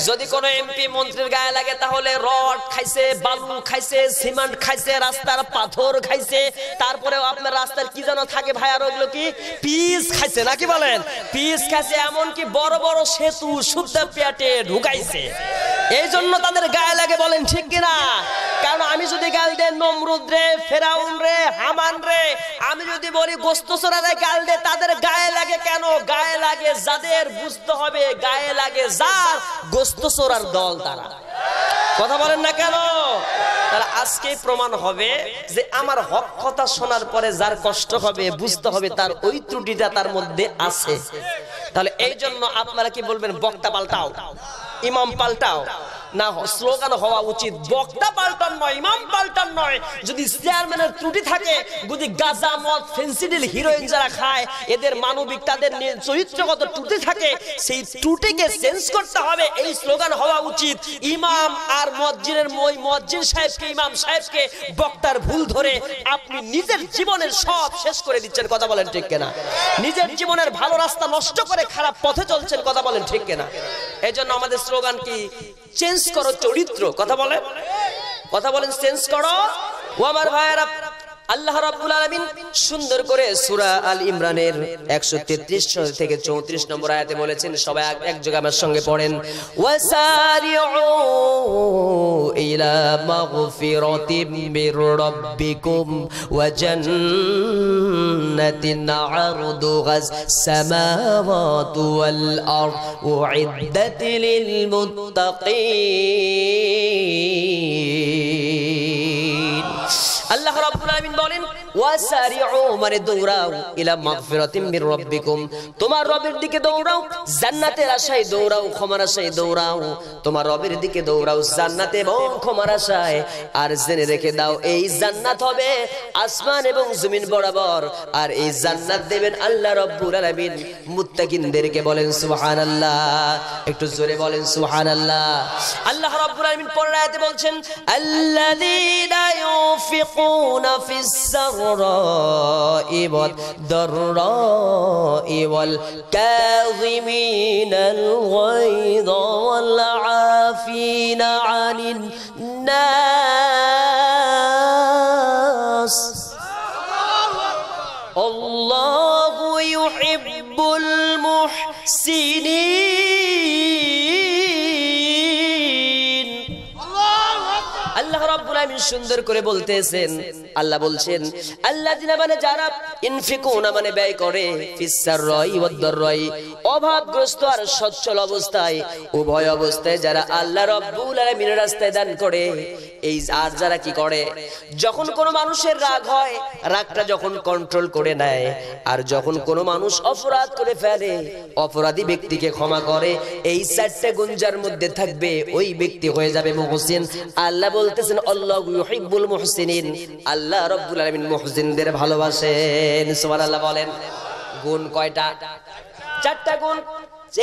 যদি কোন এমপি মন্ত্রীর গায়ে লাগে তাহলে রড খাইছে, বালু খাইছে, সিমেন্ট খাইছে, রাস্তার পাথর খাইছে, তারপরেও আপনার রাস্তার কি যেন থাকে ভাই, আর ওগুলো কি পিচ খাইছে নাকি বলেন? পিচ খাইছে, এমনকি বড় বড় সেতু শুদ্ধ পেটে ঢুকাইছে। এই জন্য তাদের গায়ে লাগে। বলেন ঠিক কিনা? কারণ আমি যদি গাল দেয় নমরুদ রে, ফেরাউন রে, হামান রে, আমি যদি বলি গোস্ত চোরারে গাল দে, তাদের গায়ে লাগে কেন? গায়ে লাগে যাদের, বুঝতে হবে গায়ে লাগে যার গোস্ত চোরার দল তারা। কথা বলেন না কেন? তাহলে আজকে প্রমাণ হবে যে আমার হক কথা শোনার পরে যার কষ্ট হবে, বুঝতে হবে তার ওই ত্রুটিটা তার মধ্যে আছে। তাহলে এই জন্য আপনারা কি বলবেন? বক্তা পাল্টাও, ইমাম পাল্টাও না, স্লোগান হওয়া উচিত বক্তা পাল্টান নয়, ইমাম পাল্টান নয়। যদি চেয়ারম্যানের ত্রুটি থাকে, যদি গাঁজা, মদ, ফেন্সিডিল, হিরোইন যারা খায় এদের মানবিক, তাদের চরিত্রগত ত্রুটি থাকে, সেই ত্রুটিকে চেঞ্জ করতে হবে, এই স্লোগান হওয়া উচিত। ইমাম আর মসজিদের মসজিদ সাহেবকে, ইমাম সাহেবকে বক্তার ভুল ধরে আপনি নিজের জীবনের সব শেষ করে দিচ্ছেন। কথা বলেন ঠিক কিনা? নিজের জীবনের ভালো রাস্তা নষ্ট করে খারাপ পথে চলছেন। কথা বলেন ঠিক কিনা? এজন্য আমাদের স্লোগান কি? চেঞ্জ করো চরিত্র। কথা বলেন, কথা বলেন, চেঞ্জ করো। ও আমার ভাইয়েরা, আল্লাহ রাব্বুল আলামিন সুন্দর করে সূরা আল ইমরানের 133 থেকে 34 নম্বর আয়াতে বলেছেন, সবাই এক জায়গায় আমার সঙ্গে পড়েন, ওয়াসারিউ ইলা মাগফিরাতিম মির রাব্বিকুম ওয়া জান্নাতিন আরদুহাস সামাওয়াতু ওয়াল আরদ উইদ্দাত লিল মুত্তাকিন। আল্লাহ রাব্বুল আলামিন বলেন, ওয়াসারিউ মানে দৌড়াও, ইলা মাগফিরাতিম মির রাব্বিকুম তোমার রবের দিকে দৌড়াও, জান্নাতের আশায় দৌড়াও, ক্ষমার আশায় দৌড়াও, তোমার রবের দিকে দৌড়াও জান্নাতে এবং ক্ষমার আশায়। আর জেনে রেখে দাও, এই জান্নাত হবে আসমান এবং জমিন বরাবর, আর এই জান্নাত দেবেন আল্লাহ রাব্বুল আলামিন মুত্তাকিনদেরকে। বলেন সুবহানাল্লাহ, একটু জোরে বলেন সুবহানাল্লাহ। আল্লাহ রাব্বুল আলামিন পরের আয়াতে বলছেন, আল্লাযীনা ইউনফিকুনা ফিস সাররাই ওয়াদ দাররাই ওয়াল কাযিমিনাল গায়যা ওয়াল আফিনা আনিন নাস আল্লাহু ইউহিব্বুল মুহসিনিন। আল্লাহ রাব্বুল আলামিন সুন্দর করে বলতেছেন, আল্লাহ বলছেন, আল্লাযিনা মানে যারা, ইনফিকুনা মানে ব্যয় করে, ফিস সাররাই ওয়াদ দাররাই অভাবগ্রস্ত আর সচ্ছল অবস্থায়, উভয় অবস্থায় যারা আল্লাহ রাব্বুল আলামিনের রাস্তায় দান করে। এই আর যারা কি করে, যখন কোনো মানুষের রাগ হয়, রাগটা যখন কন্ট্রোল করে নেয়, আর যখন কোনো মানুষ অপরাধ করে ফেলে, অপরাধী ব্যক্তিকে ক্ষমা করে, এই চারটে গুণ যার মধ্যে থাকবে, ওই ব্যক্তি হয়ে যাবে মুহসিন। আল্লাহ বলতেছেন, আল্লাহু ইউহিব্বুল মুহসিনিন, আল্লাহ রাব্বুল আলামিন মুহসিনদের ভালোবাসেন। সুবহানাল্লাহ বলেন। গুণ কয়টা? চারটা গুণ।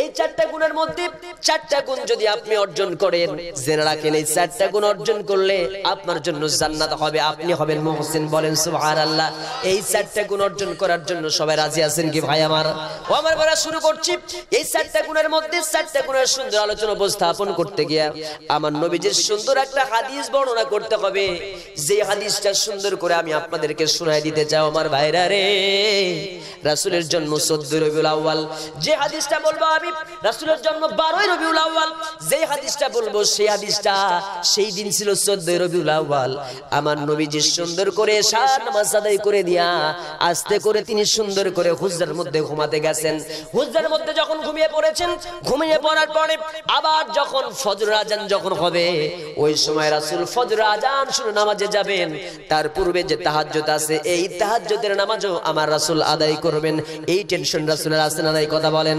এই চারটা গুণের মধ্যে চারটা গুণ যদি আপনি অর্জন করেন, জেনে রাখেন এই চারটা গুণ অর্জন করলে আপনার জন্য জান্নাত হবে, আপনি হবেন মুহসিন। বলেন সুবহানাল্লাহ। এই চারটা গুণ অর্জন করার জন্য সবাই রাজি আছেন কি ভাই আমার? ও আমার ভাইরা, শুরু করছি। এই চারটা গুণের মধ্যে চারটা গুণের সুন্দর আলোচনা উপস্থাপন করতে গিয়া আমার নবীজির সুন্দর একটা হাদিস বর্ণনা করতে হবে, যে হাদিসটা সুন্দর করে আমি আপনাদেরকে শোনাই দিতে চাই। আমার ভাইরা রে, রাসূলের জন্ম 14 রবিউল আউয়াল। যে হাদিসটা বলবো আমি, রাসূলের জন্ম 12 রবিউল আউয়াল। যে হাদিসটা বলবো সেই হাদিসটা সেই দিন ছিল 14 রবিউল আউয়াল। আমার নবীজি সুন্দর করে এশার নামাজ আদায় করে দিয়া আস্তে করে তিনি সুন্দর করে হুজরার মধ্যে ঘুমাতে গেছেন। হুজরার মধ্যে যখন ঘুমিয়ে পড়েছেন, ঘুমিয়ে পড়ার পরে আবার যখন ফজর আজান যখন হবে, ওই সময় রাসূল ফজর আজান শুনে নামাজে যাবেন। তার পূর্বে যে তাহাজ্জুদ আছে, এই তাহাজ্জুদের নামাজও আমার রাসূল আদায় করবেন। এই টেনশন রাসূলের আছে না নাই? কথা বলেন।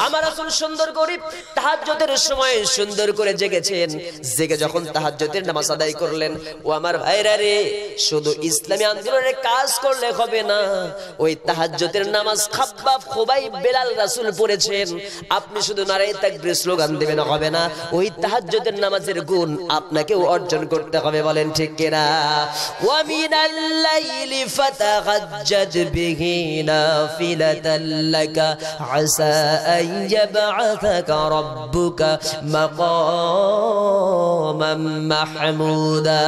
আমার রাসূল সুন্দর করে তাহাজ্জুদের সময় সুন্দর করে জেগেছেন। জেগে যখন তাহাজ্জুদের নামাজ আদায় করলেন, ও আমার ভাইরা রে, শুধু ইসলামী আন্দোলনের কাজ করলে হবে না, ওই তাহাজ্জুদের নামাজ খাব্বাব, খুবাইব, বেলাল রাসূল পড়েছেন। আপনি শুধু নারায়ে তাকবীর স্লোগান দেবেন হবে না, ওই তাহাজ্জুদের নামাজের গুণ আপনাকেও অর্জন করতে হবে। বলেন ঠিক কিনা? ওয়া মিনাল লাইলি ফাতাহাজ্জাদ বিহি নাফিলাতাল লাকা আসা আন ইয়াবআসাকা রাব্বুকা মাকামান মাহমুদা।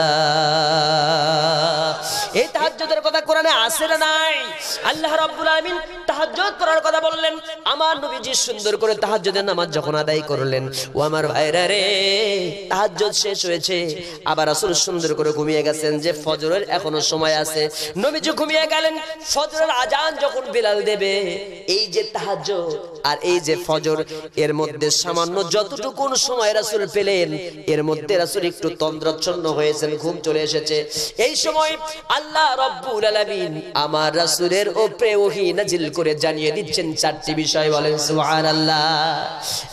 এই তাহাজ্জুদের কথা কোরআনে আছে না নাই? আল্লাহ রাব্বুল আলামিন তাহাজ্জুদ করার কথা বললেন। আমার নবীজি সুন্দর করে তাহাজ্জুদের নামাজ যখন আদায় করলেন, ও আমার ভাইরা রে, তাহাজ্জুদ শেষ হয়েছে, আবার রাসূল সুন্দর করে ঘুমিয়ে গেছেন যে ফজরের এখনো সময় আছে। নবীজি ঘুমিয়ে গেলেন। ফজরের আজান যখন বিলাল দেবে, এই যে তাহাজ্জুদ আর এই যে ফজর, এর মধ্যে সামান্য যতটুকু সময় রাসূল পেলেন, এর মধ্যে রাসূল একটু তন্দ্রাচ্ছন্ন হয়েছেন, ঘুম চলে এসেছে। এই সময় আল্লাহ রাব্বুল আলামিন আমার রাসূলের উপরে ওহী নাজিল করে জানিয়ে দিচ্ছেন চারটি বিষয়। বলেন সুবহানাল্লাহ।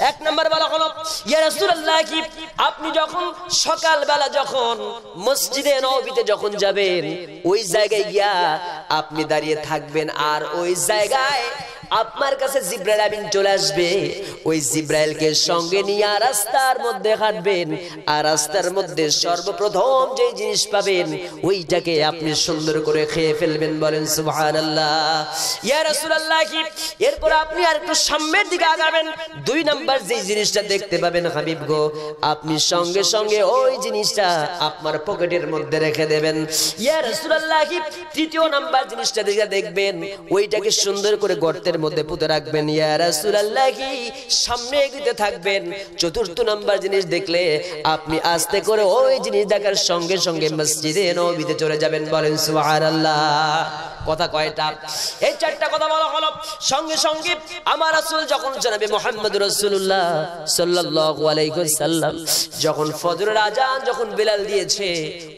এক নাম্বার বলা হলো, ইয়া রাসূলুল্লাহ, কি আপনি যখন সকালবেলা যখন মসজিদে নববীতে যখন যাবেন, ওই জায়গায় গিয়া আপনি দাঁড়িয়ে থাকবেন, আর ওই জায়গায় আপনার কাছে জিবরাইল আমিন চলে আসবে, ওই জিবরাইলকে সঙ্গে নিয়ে রাস্তার মধ্যে হাঁটবেন, আর রাস্তার মধ্যে সর্বপ্রথম যে জিনিস পাবেন ওইটাকে আপনি সুন্দর করে খেয়ে ফেলবেন। বলেন সুবহানাল্লাহ। ইয়া রাসূলুল্লাহ, কি এরপর আপনি আর একটু সামনের দিকে আগাবেন, 2 নাম্বার যে জিনিসটা দেখতে পাবেন হাবিব গো, আপনি সঙ্গে সঙ্গে ওই জিনিসটা আপনার পকেটের মধ্যে রেখে দেবেন। ইয়া রাসূলুল্লাহ, কি 3য় নাম্বার জিনিসটা দেখবেন ওইটাকে সুন্দর করে গর্তের মধ্যে পুঁতে রাখবেন। ইয়া রাসূলুল্লাহ, কি সামনে এগিয়ে থাকবেন। 4র্থ নাম্বার জিনিস দেখলে আপনি আস্তে করে ওই জিনিস দেখার সঙ্গে সঙ্গে মসজিদে নববীতে চলে যাবেন। বলেন সুবহানাল্লাহ। কথা কয়টা? এই 4টা কথা বলা হলো। সঙ্গে সঙ্গে আমার রাসূল যখন জনাবে মুহাম্মদ রাসূলুল্লাহ সাল্লাল্লাহু আলাইহি ওয়াসাল্লাম যখন ফজরের আজান যখন বিলাল দিয়েছে,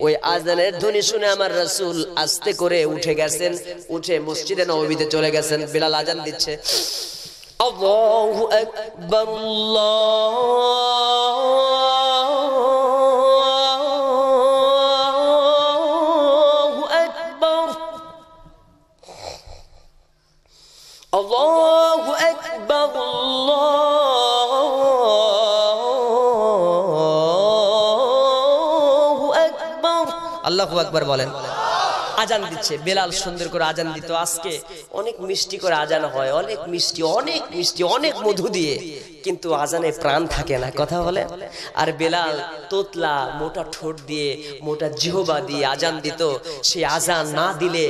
ওই আজানের ধ্বনি শুনে আমার রাসূল আস্তে করে উঠে গেছেন, উঠে মসজিদে নববীতে চলে গেছেন। বিলাল আজান দিচ্ছে, আল্লাহু আকবার, আল্লাহু আকবার, আল্লাহু আকবার, আল্লাহু আকবার বলেন। আজান দিচ্ছে, বেলাল সুন্দর করে আজান দিত। আজকে অনেক মিষ্টি করে আজান হয়, অনেক মিষ্টি, অনেক মিষ্টি, অনেক মধু দিয়ে, কিন্তু আজানে প্রাণ থাকে না। কথা বলে। আর বেলাল তোতলা মোটা ঠোঁট দিয়ে, মোটা জিহবা দিয়ে আজান দিত। সেই আজান না দিলে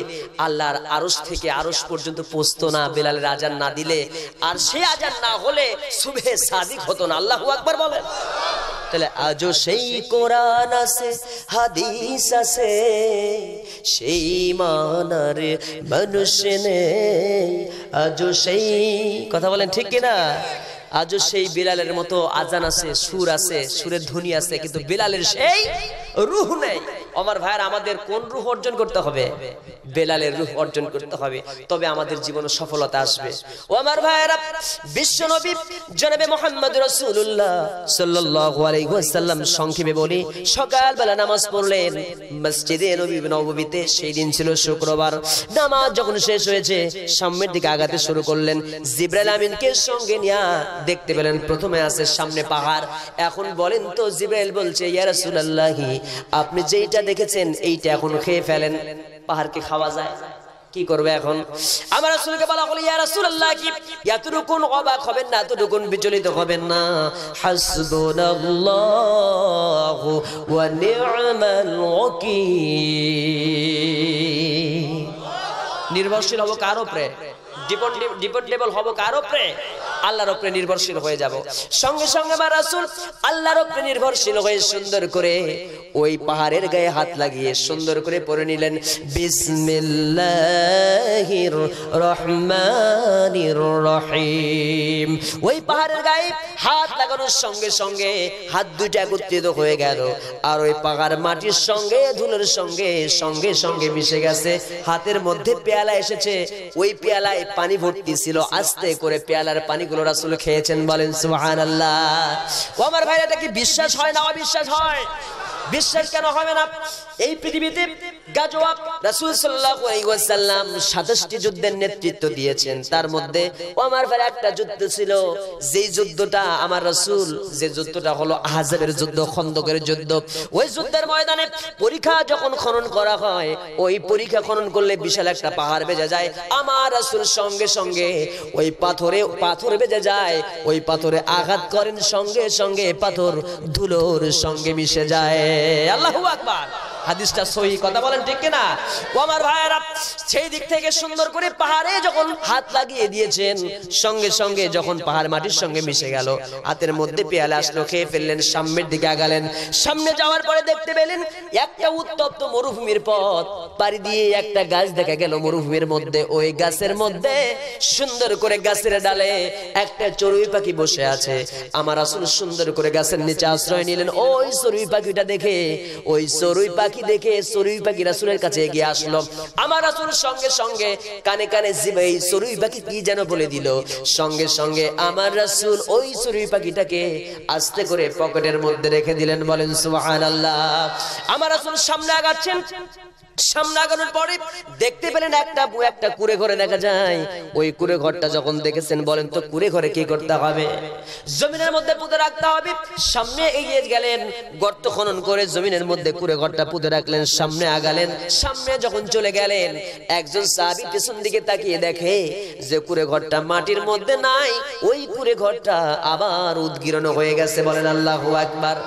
আল্লাহর আরশ থেকে আরশ পর্যন্ত পৌঁছতো না, বেলালের আজান না দিলে। আর সেই আজান না হলে সুবহে সাদিক হতো না। আল্লাহু আকবার বলেন। তাহলে আজও সেই কোরআন আছে, হাদিস আছে, সেই মানার মানুষ নেই। আজও সেই, কথা বলেন ঠিক কিনা? আজও সেই বিলালের মতো আজান আছে, সুর আছে, সুরের ধ্বনি আছে, কিন্তু বিলালের সেই রূহ নেই। আমার ভাইয়ের, আমাদের কোন রূহ অর্জন করতে হবে? বেলালের রূহ অর্জন করতে হবে, তবে আমাদের জীবনে সফলতা আসবে। ও আমার ভাইয়েরা, বিশ্বনবী জনাবে মুহাম্মদ রাসূলুল্লাহ সাল্লাল্লাহু আলাইহি ওয়াসাল্লাম সংক্ষেপে বলি, সকালবেলা নামাজ পড়লেন মসজিদে নববীতে। সেই দিন ছিল শুক্রবার। নামাজ যখন শেষ হয়েছে সামনের দিকে আগাতে শুরু করলেন। জিবরাইল আমিনকে সঙ্গে নিয়ে দেখতে পেলেন প্রথমে আছে সামনে পাহাড়। এখন বলেন তো, জিবরাইল বলছে, ইয়া রাসূলুল্লাহ, আপনি যেইটা দেখেছেন এইটা এখন খেয়ে ফেলেন। পাহাড়কে খাওয়া যায়? কি করবে এখন? আমার রাসূলকে বলা হলো, ইয়া রাসূলুল্লাহ, কি এতটুকুন অবাক হবেন না, এতটুকুন বিচলিত হবেন না। হাসবুনাল্লাহু ওয়া নি'মাল ওয়াকিল। নির্ভরশীল হব কার উপরে? ডিপেন্ডেবল হব কার উপরে? আল্লাহর উপরে নির্ভরশীল হয়ে যাব। সঙ্গে সঙ্গে আমার রাসূল আল্লাহর উপরে নির্ভরশীল হয়ে সুন্দর করে ওই পাহাড়ের গায়ে হাত লাগিয়ে সুন্দর করে পড়ে নিলেন, বিসমিল্লাহির রহমানির রহিম। ওই পাহাড়ের গায়ে হাত লাগানোর সঙ্গে সঙ্গে হাত দুইটা একত্রিত হয়ে গেল, আর ওই পাহাড় মাটির সঙ্গে ধুলোর সঙ্গে সঙ্গে সঙ্গে মিশে গেছে। হাতের মধ্যে পেয়ালা এসেছে, ওই পেয়ালায় পানি ভর্তি ছিল। আস্তে করে পেয়ালার পানিগুলো রাসূল খেয়েছেন। বলেন সুবহানাল্লাহ। ও আমার ভাই, এটা কি বিশ্বাস হয় না অবিশ্বাস হয়? বিশ্বাস কেন হবে না? এই পৃথিবীতে গাজওয়া রাসূল সাল্লাল্লাহু আলাইহি ওয়াসাল্লাম 27টি যুদ্ধের নেতৃত্ব দিয়েছেন। তার মধ্যে আমার ভাই একটা যুদ্ধ ছিল, যেই যুদ্ধটা আমার রাসূল, যে যুদ্ধটা হলো আহজাবের যুদ্ধ, খন্দকের যুদ্ধ। ওই যুদ্ধের ময়দানে পরীক্ষা যখন খনন করা হয়, ওই পরীক্ষা খনন করলে বিশাল একটা পাহাড় বেজে যায়। আমার রাসূল সঙ্গে সঙ্গে ওই পাথর বেজে যায়, ওই পাথরে আঘাত করেন, সঙ্গে সঙ্গে পাথর ধুলোর সঙ্গে মিশে যায়। আল্লাহু আকবার। হাদিসটা সহিহ, কথা বলেন ঠিক কিনা? ও আমার ভাইয়েরা, সেই দিক থেকে সুন্দর করে পাহাড়ে যখন হাত লাগিয়ে দিয়েছেন, সঙ্গে সঙ্গে যখন পাহাড় মাটির সঙ্গে মিশে গেল, হাতের মধ্যে পেয়ালা আসলো, খেয়ে ফেললেন। সামনের দিকে আগালেন। সামনে যাওয়ার পরে দেখতে পেলেন একটা উত্তপ্ত মরুভূমির পথ পাড়ি দিয়ে একটা গাছ দেখা গেল মরুভূমির মধ্যে। ওই গাছের মধ্যে সুন্দর করে গাছের ডালে একটা চড়ুই পাখি বসে আছে। আমার রাসূল সুন্দর করে গাছের নিচে আশ্রয় নিলেন। ওই চড়ুই পাখিটা দেখে, ওই চড়ুই পাখি দেখে চড়ুই পাখি রাসূলের কাছে এগিয়ে আসলো। আমার রাসূল সঙ্গে সঙ্গে কানে কানে জিবাই চড়ুই পাখি কি যেন বলে দিল। সঙ্গে সঙ্গে আমার রাসূল ওই চড়ুই পাখিটাকে আস্তে করে পকেটের মধ্যে রেখে দিলেন। বলেন সুবহানাল্লাহ। আমার রাসূল সামনে আগাচ্ছেন, সামনে আগানোর পরে দেখতে পেলেন একটা কুড়ে ঘরে দেখা যায়। ওই কুড়ে ঘরটা যখন দেখেছেন, বলেন তো কুড়ে ঘরে কি করতে হবে? জমিনের মধ্যে পুঁতে রাখতে হবে। সামনে এগিয়ে গেলেন, গর্ত খনন করে জমিনের মধ্যে কুড়ে ঘরটা পুঁতে রাখলেন। সামনে আগালেন, সামনে যখন চলে গেলেন, একজন সাহাবী পেছন দিকে তাকিয়ে দেখে যে কুড়ে ঘরটা মাটির মধ্যে নাই, ওই কুড়ে ঘরটা আবার উদ্গীরণ হয়ে গেছে। বলেন আল্লাহু আকবার।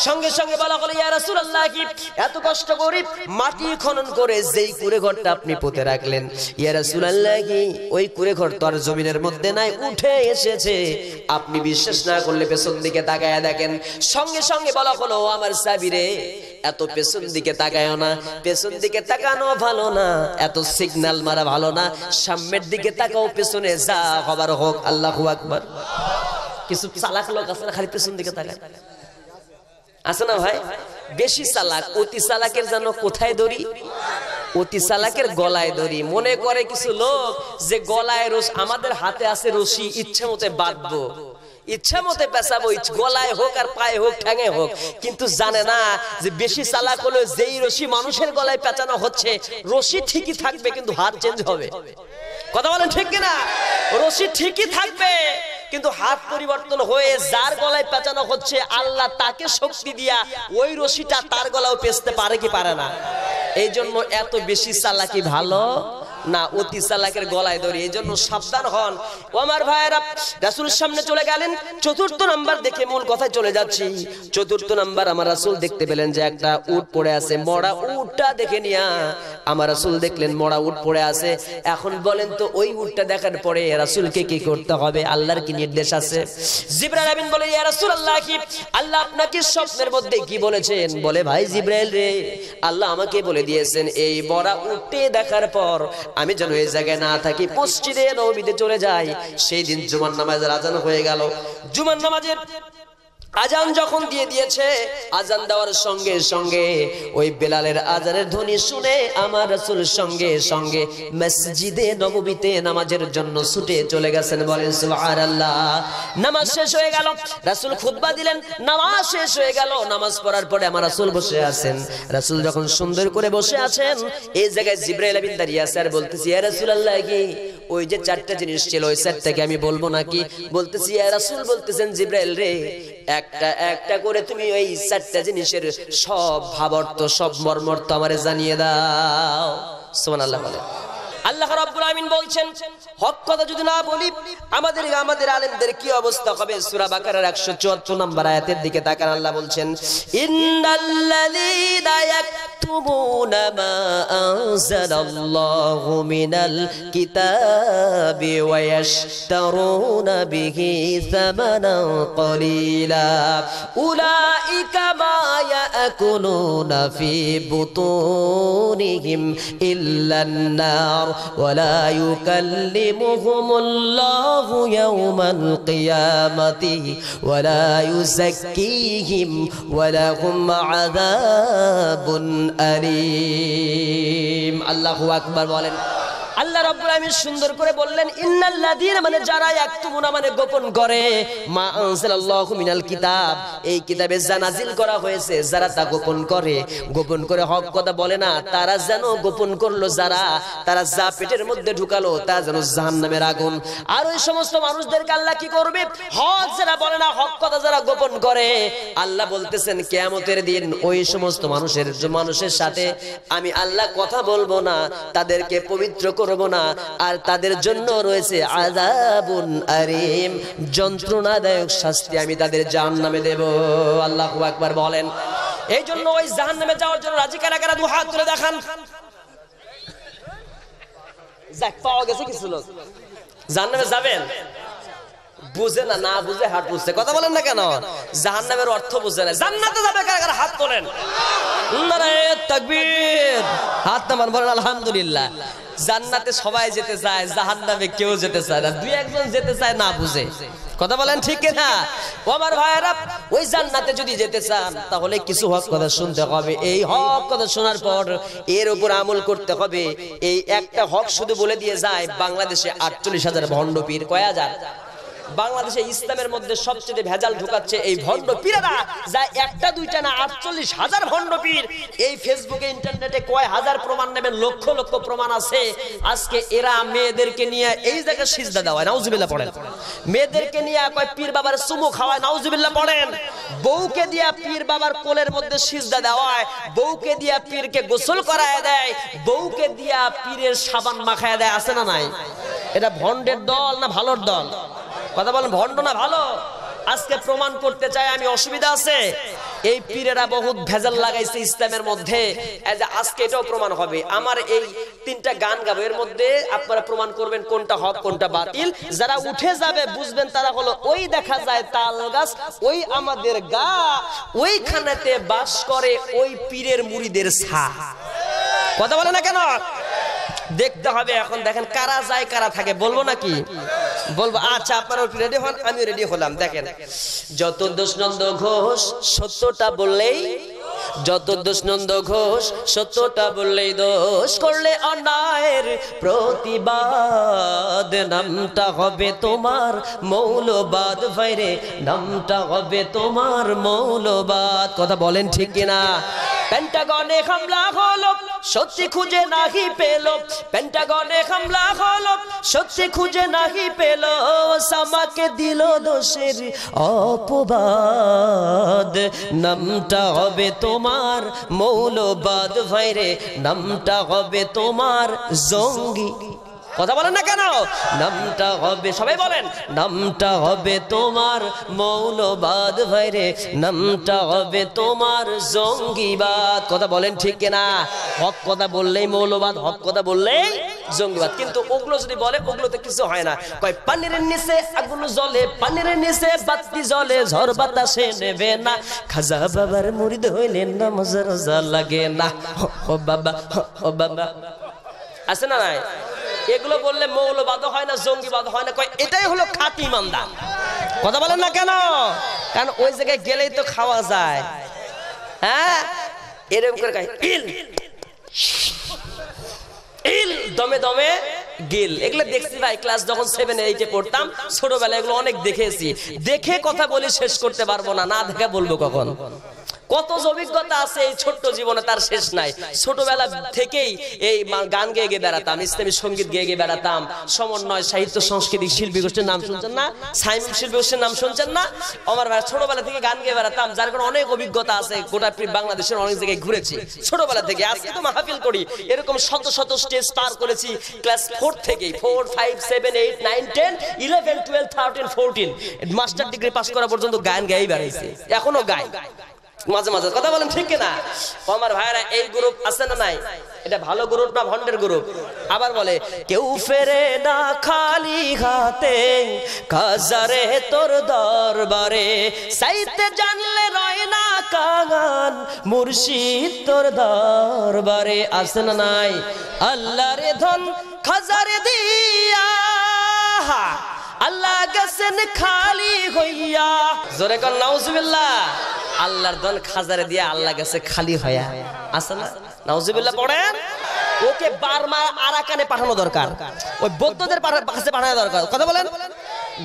সঙ্গে সঙ্গে বলা হলো, ইয়া রাসূলুল্লাহ, কি এত কষ্ট করে মাটি খনন করে যেই কুড়ে ঘরটা আপনি পুঁতে রাখলেন, ইয়া রাসূলুল্লাহ, কি ওই কুড়ে ঘর তো আর জমিনের মধ্যে নাই, উঠে এসেছে। আপনি বিশ্বাস না করলে পেছন দিকে তাকায়া দেখেন। সঙ্গে সঙ্গে বলা হলো, আমার সাহাবীরে, এত পেছন দিকে তাকায়ও না, পেছন দিকে তাকানো ভালো না, এত সিগন্যাল মারা ভালো না, সামনের দিকে তাকাও, পেছনে যা হবার হোক। আল্লাহু আকবার। কিছু চালাক লোক আছে না, খালি পেছন দিকে তাকায়, আছে না ভাই? বেশি চালাক। অতি চালাকের যেন কোথায় দড়ি? অতি চালাকের গলায় দড়ি। মনে করে কিছু লোক যে গলায় আমাদের হাতে আছে রশি, ইচ্ছা মতে বাঁধবো, ইচ্ছা মতে পেঁচাবো, গলায় হোক আর পায়ে হোক, ঠ্যাঙে হোক, কিন্তু জানে না যে বেশি চালাক হলো যেই রশি মানুষের গলায় পেঁচানো হচ্ছে, রশি ঠিকই থাকবে কিন্তু হাত চেঞ্জ হবে। কথা বলেন ঠিক কিনা? রশি ঠিকই থাকবে কিন্তু হাত পরিবর্তন হয়ে যার গলায় পেঁচানো হচ্ছে, আল্লাহ তাকে শক্তি দিয়া ওই রশিটা তার গলাও পেঁচতে পারে কি পারে না? এই জন্য এত বেশি চালাকি ভালো না, অতি চালাকের গলায় দড়ি। এই জন্য সাবধান হন। ও আমার ভাইয়েরা, রাসূলের সামনে চলে গেলেন। চতুর্থ নাম্বার দেখে মূল কথায় চলে যাচ্ছি। চতুর্থ নাম্বার, আমার রাসূল দেখতে পেলেন যে একটা উট পড়ে আছে। মরা উটটা দেখে নিয়া আমার রাসূল দেখলেন মরা উট পড়ে আছে। এখন বলেন তো, ওই উটটা দেখার পরে রাসূলকে কি করতে হবে? আল্লাহর কি নির্দেশ আছে? জিবরাইল আমিন বলে, ইয়া রাসূলুল্লাহ, কি আল্লাহ আপনাকে স্বপ্নের মধ্যে কি বলেছেন? বলে, ভাই জিবরাইল রে, আল্লাহ আমাকে বলে দিয়েছেন এই মরা উটে দেখার পর আমি যেন এই জায়গায় না থাকি, মসজিদে নববীতে চলে যাই। সেই দিন জুমার নামাজের আজান হয়ে গেল। জুমার নামাজের আজান যখন দিয়ে দিয়েছে, আজান দেওয়ার সঙ্গে সঙ্গে ওই বেলালের আজানের ধ্বনি শুনে আমার রাসূল সঙ্গে সঙ্গে মসজিদে নববীতে নামাজের জন্য ছুটে চলে গেছেন। বলেন সুবহানাল্লাহ। নামাজ শেষ হয়ে গেল, রাসূল খুতবা দিলেন, নামাজ শেষ হয়ে গেল। নামাজ পড়ার পরে আমার রাসূল বসে আছেন। রাসূল যখন সুন্দর করে বসে আছেন, এই জায়গায় জিবরাইল আমিন দাঁড়িয়ে আছে আর বলতেছি, ইয়া রাসূলুল্লাহ, কি ওই যে চারটা জিনিস ছিল, ওই চারটাকে আমি বলবো নাকি? বলতেছি, ইয়া রাসূল, বলতেছেন জিবরাইল রে, একটা একটা করে তুমি ওই চারটা জিনিসের সব ভাবার্থ, সব মর্মার্থ আমারে জানিয়ে দাও। সুবহানাল্লাহ বলে। আল্লাহ রাব্বুল আমিন বলছেন, হক কথা যদি না বলি আমাদের আলেমদের কি অবস্থা হবে? সূরা বাকারার 174 নম্বর আয়াতের দিকে তাকান। আল্লাহ বলছেন, ইন্নাল্লাযীনা ইয়াকতুমুনা মা আনজালাল্লাহু মিনাল কিতাবি ওয়া ইয়াশতারুনা বিহি সামানান ক্বালিলা উলাইকা মা ইয়াকুলুনা ফি বুতুনিহিম ইল্লান নার ওয়ালা ইউকাল্লিমুহুমুল্লাহু ইয়াওমাল কিয়ামাতি ওয়ালা ইউযাক্কিহিম ওয়ালাহুম আযাবুন আলীম। আল্লাহু আকবার বলেন। আল্লাহ রাব্বুল আলামিন সুন্দর করে বললেন, ইন্নাল্লাযীনা, মানে যারা ইয়াকতুমুনা, মানে গোপন করে, মা আনজালাল্লাহু মিনাল কিতাব, এই কিতাবে যা নাজিল করা হয়েছে, যারা তা গোপন করে হক কথা বলে না, তারা যেন গোপন করলো, তারা যা পেটের মধ্যে ঢুকালো তা যেন জাহান্নামের আগুন। আর ওই সমস্ত মানুষদেরকে আল্লাহ কি করবে? হক যারা বলে না, হক কথা যারা গোপন করে, আল্লাহ বলতেছেন কিয়ামতের দিন ওই সমস্ত মানুষের সাথে আমি আল্লাহ কথা বলবো না, তাদেরকে পবিত্র করব না, আর তাদের জন্য রয়েছে আযাবুন আলীম, যন্ত্রণাদায়ক শাস্তি আমি তাদের জাহান্নামে দেব। আল্লাহু আকবার বলেন। এই জন্য ওই জাহান্নামে যাওয়ার জন্য রাজি কারা কারা? দুই হাত তুলে দেখান। যাক, পাওয়া গেছে কিছু লোক জাহান্নামে যাবেন, বুঝে না, না বুঝে হাত বুঝছে। কথা বলেন না কেন? জাহান্নামের অর্থ বুঝে না। জান্নাতে যাবে কারা কারা? হাত তোলেন। নারায়ে তাকবীর। হাত নামান, বলেন আলহামদুলিল্লাহ। জান্নাতে সবাই যেতে চায়, জাহান্নামে কেউ যেতে চায় না। দুই একজন যেতে চায় না বুঝে। কথা বলেন ঠিক কিনা? ও আমার ভাইয়েরা, ওই জান্নাতে যদি যেতে চান তাহলে কিছু হক কথা শুনতে হবে। এই হক কথা শোনার পর এর উপর আমল করতে হবে। এই একটা হক শুধু বলে দিয়ে যায় বাংলাদেশে 48,000 ভণ্ড পীর। কয় হাজার? বাংলাদেশে ইসলামের মধ্যে সবচেয়ে ভেজাল ঢুকাচ্ছে এই ভণ্ড পীরেরা, যা একটা দুইটা না 48,000 ভণ্ড পীর। এই ফেসবুকে ইন্টারনেটে কয় হাজার প্রমাণ নেবেন, লক্ষ লক্ষ প্রমাণ আছে। আজকে এরা মেয়েদেরকে নিয়ে এই জায়গায় সিজদা দেওয়ায়, নাউজুবিল্লাহ পড়েন। মেয়েদেরকে নিয়ে কয় পীর বাবার চুমু খাওয়ায়, নাউজুবিল্লাহ পড়েন। বউকে দিয়া পীর বাবার কোলের মধ্যে সিজদা দেওয়ায়, বউকে দিয়া পীরকে গোসল করায় দেয়, বউকে দিয়া পীরের সাবান মাখায় দেয়, আছে না নাই? এটা ভণ্ডের দল না ভালোর দল? কথা বলেন, ভণ্ড না ভালো? আজকে প্রমাণ করতে চাই আমি, অসুবিধা আছে? এই পীরেরা বহুত ভেজাল লাগাইছে ইসলামের মধ্যে। আজকে এটাও প্রমাণ হবে। আমার এই 3টা গান গাবো, এর মধ্যে আপনারা প্রমাণ করবেন কোনটা হক কোনটা বাতিল। যারা উঠে যাবে বুঝবেন তারা হলো ওই দেখা যায় তাল গাছ, ওই আমাদের গা, ওইখানেতে বাস করে ওই পীরের মুরিদের ছা। কথা বলে না কেন? দেখতে হবে। এখন দেখেন কারা যায় কারা থাকে, বলবো নাকি? বলবো। আচ্ছা, আপনারা রেডি হন, আমিও রেডি হলাম। দেখেন, যত দোষ নন্দ ঘোষ সত্যটা বললেই, যত দোষ নন্দ ঘোষ সত্যটা বললেই দোষ, করলে অন্যায়ের প্রতিবাদ, নামটা হবে তোমার মৌলবাদ ভাইরে, নামটা হবে তোমার মৌলবাদ। কথা বলেন ঠিক কিনা? পেন্টাগনে হামলা হলো, সত্যি খুঁজে নাহি পেল, পেন্টাগনে হামলা হলো, সত্যি খুঁজে নাহি পেল, ওসামাকে দিল দোষের অপবাদ, নামটা হবে তোমার মৌলবাদ ভাইরে, নামটা হবে তোমার জঙ্গি। কথা বলেন না কেন? নামটা হবে, সবাই বলেন, নামটা হবে তোমার মৌলবাদ ভাইরে, নামটা হবে তোমার জঙ্গিবাদ। কথা বলেন ঠিক কিনা? হক কথা বললেই মৌলবাদ, হক কথা বললেই জঙ্গিবাদ। কিন্তু ওগুলো যদি বলে, ওগুলোতে কিছু হয় না। কয় পানির নিচে আগুন জ্বলে, পানির নিচে বাতি জ্বলে, ঝড় বাতাসে নেবে না, খাজা বাবার মুরিদ হইলে নামাজ রোজা লাগে না। ও বাবা, ও বাবা, আছে না নাই? এগুলো বললে মৌলবাদ হয় না, জঙ্গিবাদ হয় না। কয় এটাই হলো খাঁটি ইমানদার। কথা বলেন না কেন? কারণ ওই জায়গায় গেলেই তো খাওয়া যায়। হ্যাঁ, এরকম করে কয় ইল ইল, দমে দমে গিল। এগুলো দেখছি ভাই, ক্লাস যখন 7 8 পড়তাম, ছোটবেলায় এগুলো অনেক দেখেছি। দেখে কথা বলি শেষ করতে পারবো না, না দেখে বলবো কখন? কত অভিজ্ঞতা আছে এই ছোট্ট জীবনে, তার শেষ নাই। ছোটবেলা থেকেই এই গান গেয়ে গিয়ে বেড়াতাম, ইসলামী সঙ্গীত গেয়ে গিয়ে বেড়াতাম। সমন্বয় সাহিত্য সাংস্কৃতিক শিল্পী গোষ্ঠীর নাম শুনছেন না? সাইমন শিল্পী গোষ্ঠীর নাম শুনছেন না? আমার ভাই ছোটবেলা থেকে গান গেয়ে বেড়াতাম, যার কারণে অনেক অভিজ্ঞতা আছে। গোটা বাংলাদেশের অনেক জায়গায় ঘুরেছি ছোটবেলা থেকে। আজকে তো মাহফিল করি, এরকম শত শত স্টেজ পার করেছি ক্লাস 4 থেকে। 4 5 7 8 9 10 11 12 13 14 মাস্টার ডিগ্রি পাস করা পর্যন্ত গান গাই বেড়াইছি, এখনো গাই মাঝে মাঝে। কথা বলেন ঠিক কিনা? আমার ভাইরা, এই গ্রুপ আছে না নাই? এটা ভালো গ্রুপ না ভন্ডের গ্রুপ? আবার বলে, কেউ ফেরে না খালি হাতে, কাজারে তোর দরবারে, সাইতে জানলে রয় না কাগান, মুর্শিদ তোর দরবারে। আছে না নাই? আল্লাহরে ধন খাজারে দিয়া, আল্লাহ গেছেন খালি হইয়া। জোরে কর নাউজুবিল্লাহ। আল্লাহর ধন খাজারে দিয়া, আল্লাহ গেছে খালি হইয়া। আছে না? নাউজুবিল্লাহ পড়েন। ওকে বার্মা আরাকানে পাঠানো দরকার, ওই বৌদ্ধদের কাছে পাঠানো দরকার। কথা বলেন,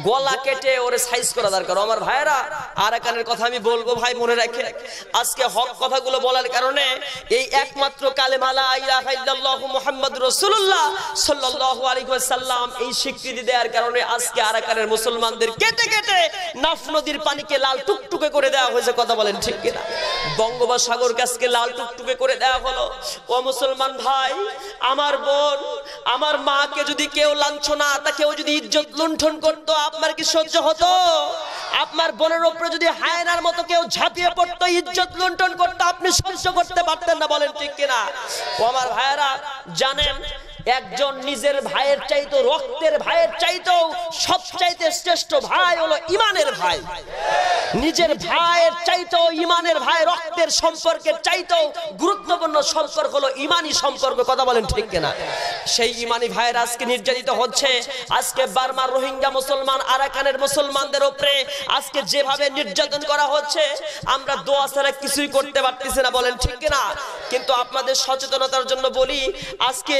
গলা কেটে ওরে সাইজ করা দরকার। আমার ভাইরা, আরাকানের কথা আমি বলবো ভাই, মনে রাখে। আজকে হক কথাগুলো বলার কারণে এই একমাত্র কালেমা লা ইলাহা ইল্লাল্লাহু মুহাম্মাদুর রাসূলুল্লাহ সাল্লাল্লাহু আলাইহি ওয়াসাল্লাম, এই স্বীকৃতি দেওয়ার কারণে আজকে আরাকানের মুসলমানদের কেটে কেটে নাফ নদীর পানিকে লাল টুকটুকে করে দেওয়া হয়েছে। কথা বলেন ঠিক কিনা? বঙ্গোপসাগর গাছকে লাল টুকটুকে করে দেওয়া হলো। ও মুসলমান ভাই, আমার বোন, আমার মাকে যদি কেউ লাঞ্ছনা, তা কেউ যদি ইজ্জত লুণ্ঠন করতো, আপনার কি সহ্য হতো? আপনার বোনের উপরে যদি হায়নার মতো কেউ ঝাঁপিয়ে পড়তো, ইজ্জত লুণ্ঠন করতো, আপনি সহ্য করতে পারতেন না? বলেন ঠিক কিনা? ও আমার ভাইয়েরা, জানেন একজন নিজের ভাইয়ের চাইতো, রক্তের ভাইয়ের চাইতো সবচাইতে শ্রেষ্ঠ ভাই হলো ইমানের ভাই। নিজের ভাইয়ের চাইতো ইমানের ভাই, রক্তের সম্পর্কের চাইতো গুরুত্বপূর্ণ সম্পর্ক হলো ইমানি সম্পর্ক। কথা বলেন ঠিক কিনা? সেই ইমানি ভাইয়ের আজকে নির্যাতিত হচ্ছে। আজকে বার্মার রোহিঙ্গা মুসলমান, আরাকানের মুসলমানদের উপরে আজকে যেভাবে নির্যাতন করা হচ্ছে, আমরা দোয়া ছাড়া কিছুই করতে পারতেছি না। বলেন ঠিক কিনা? কিন্তু আপনাদের সচেতনতার জন্য বলি, আজকে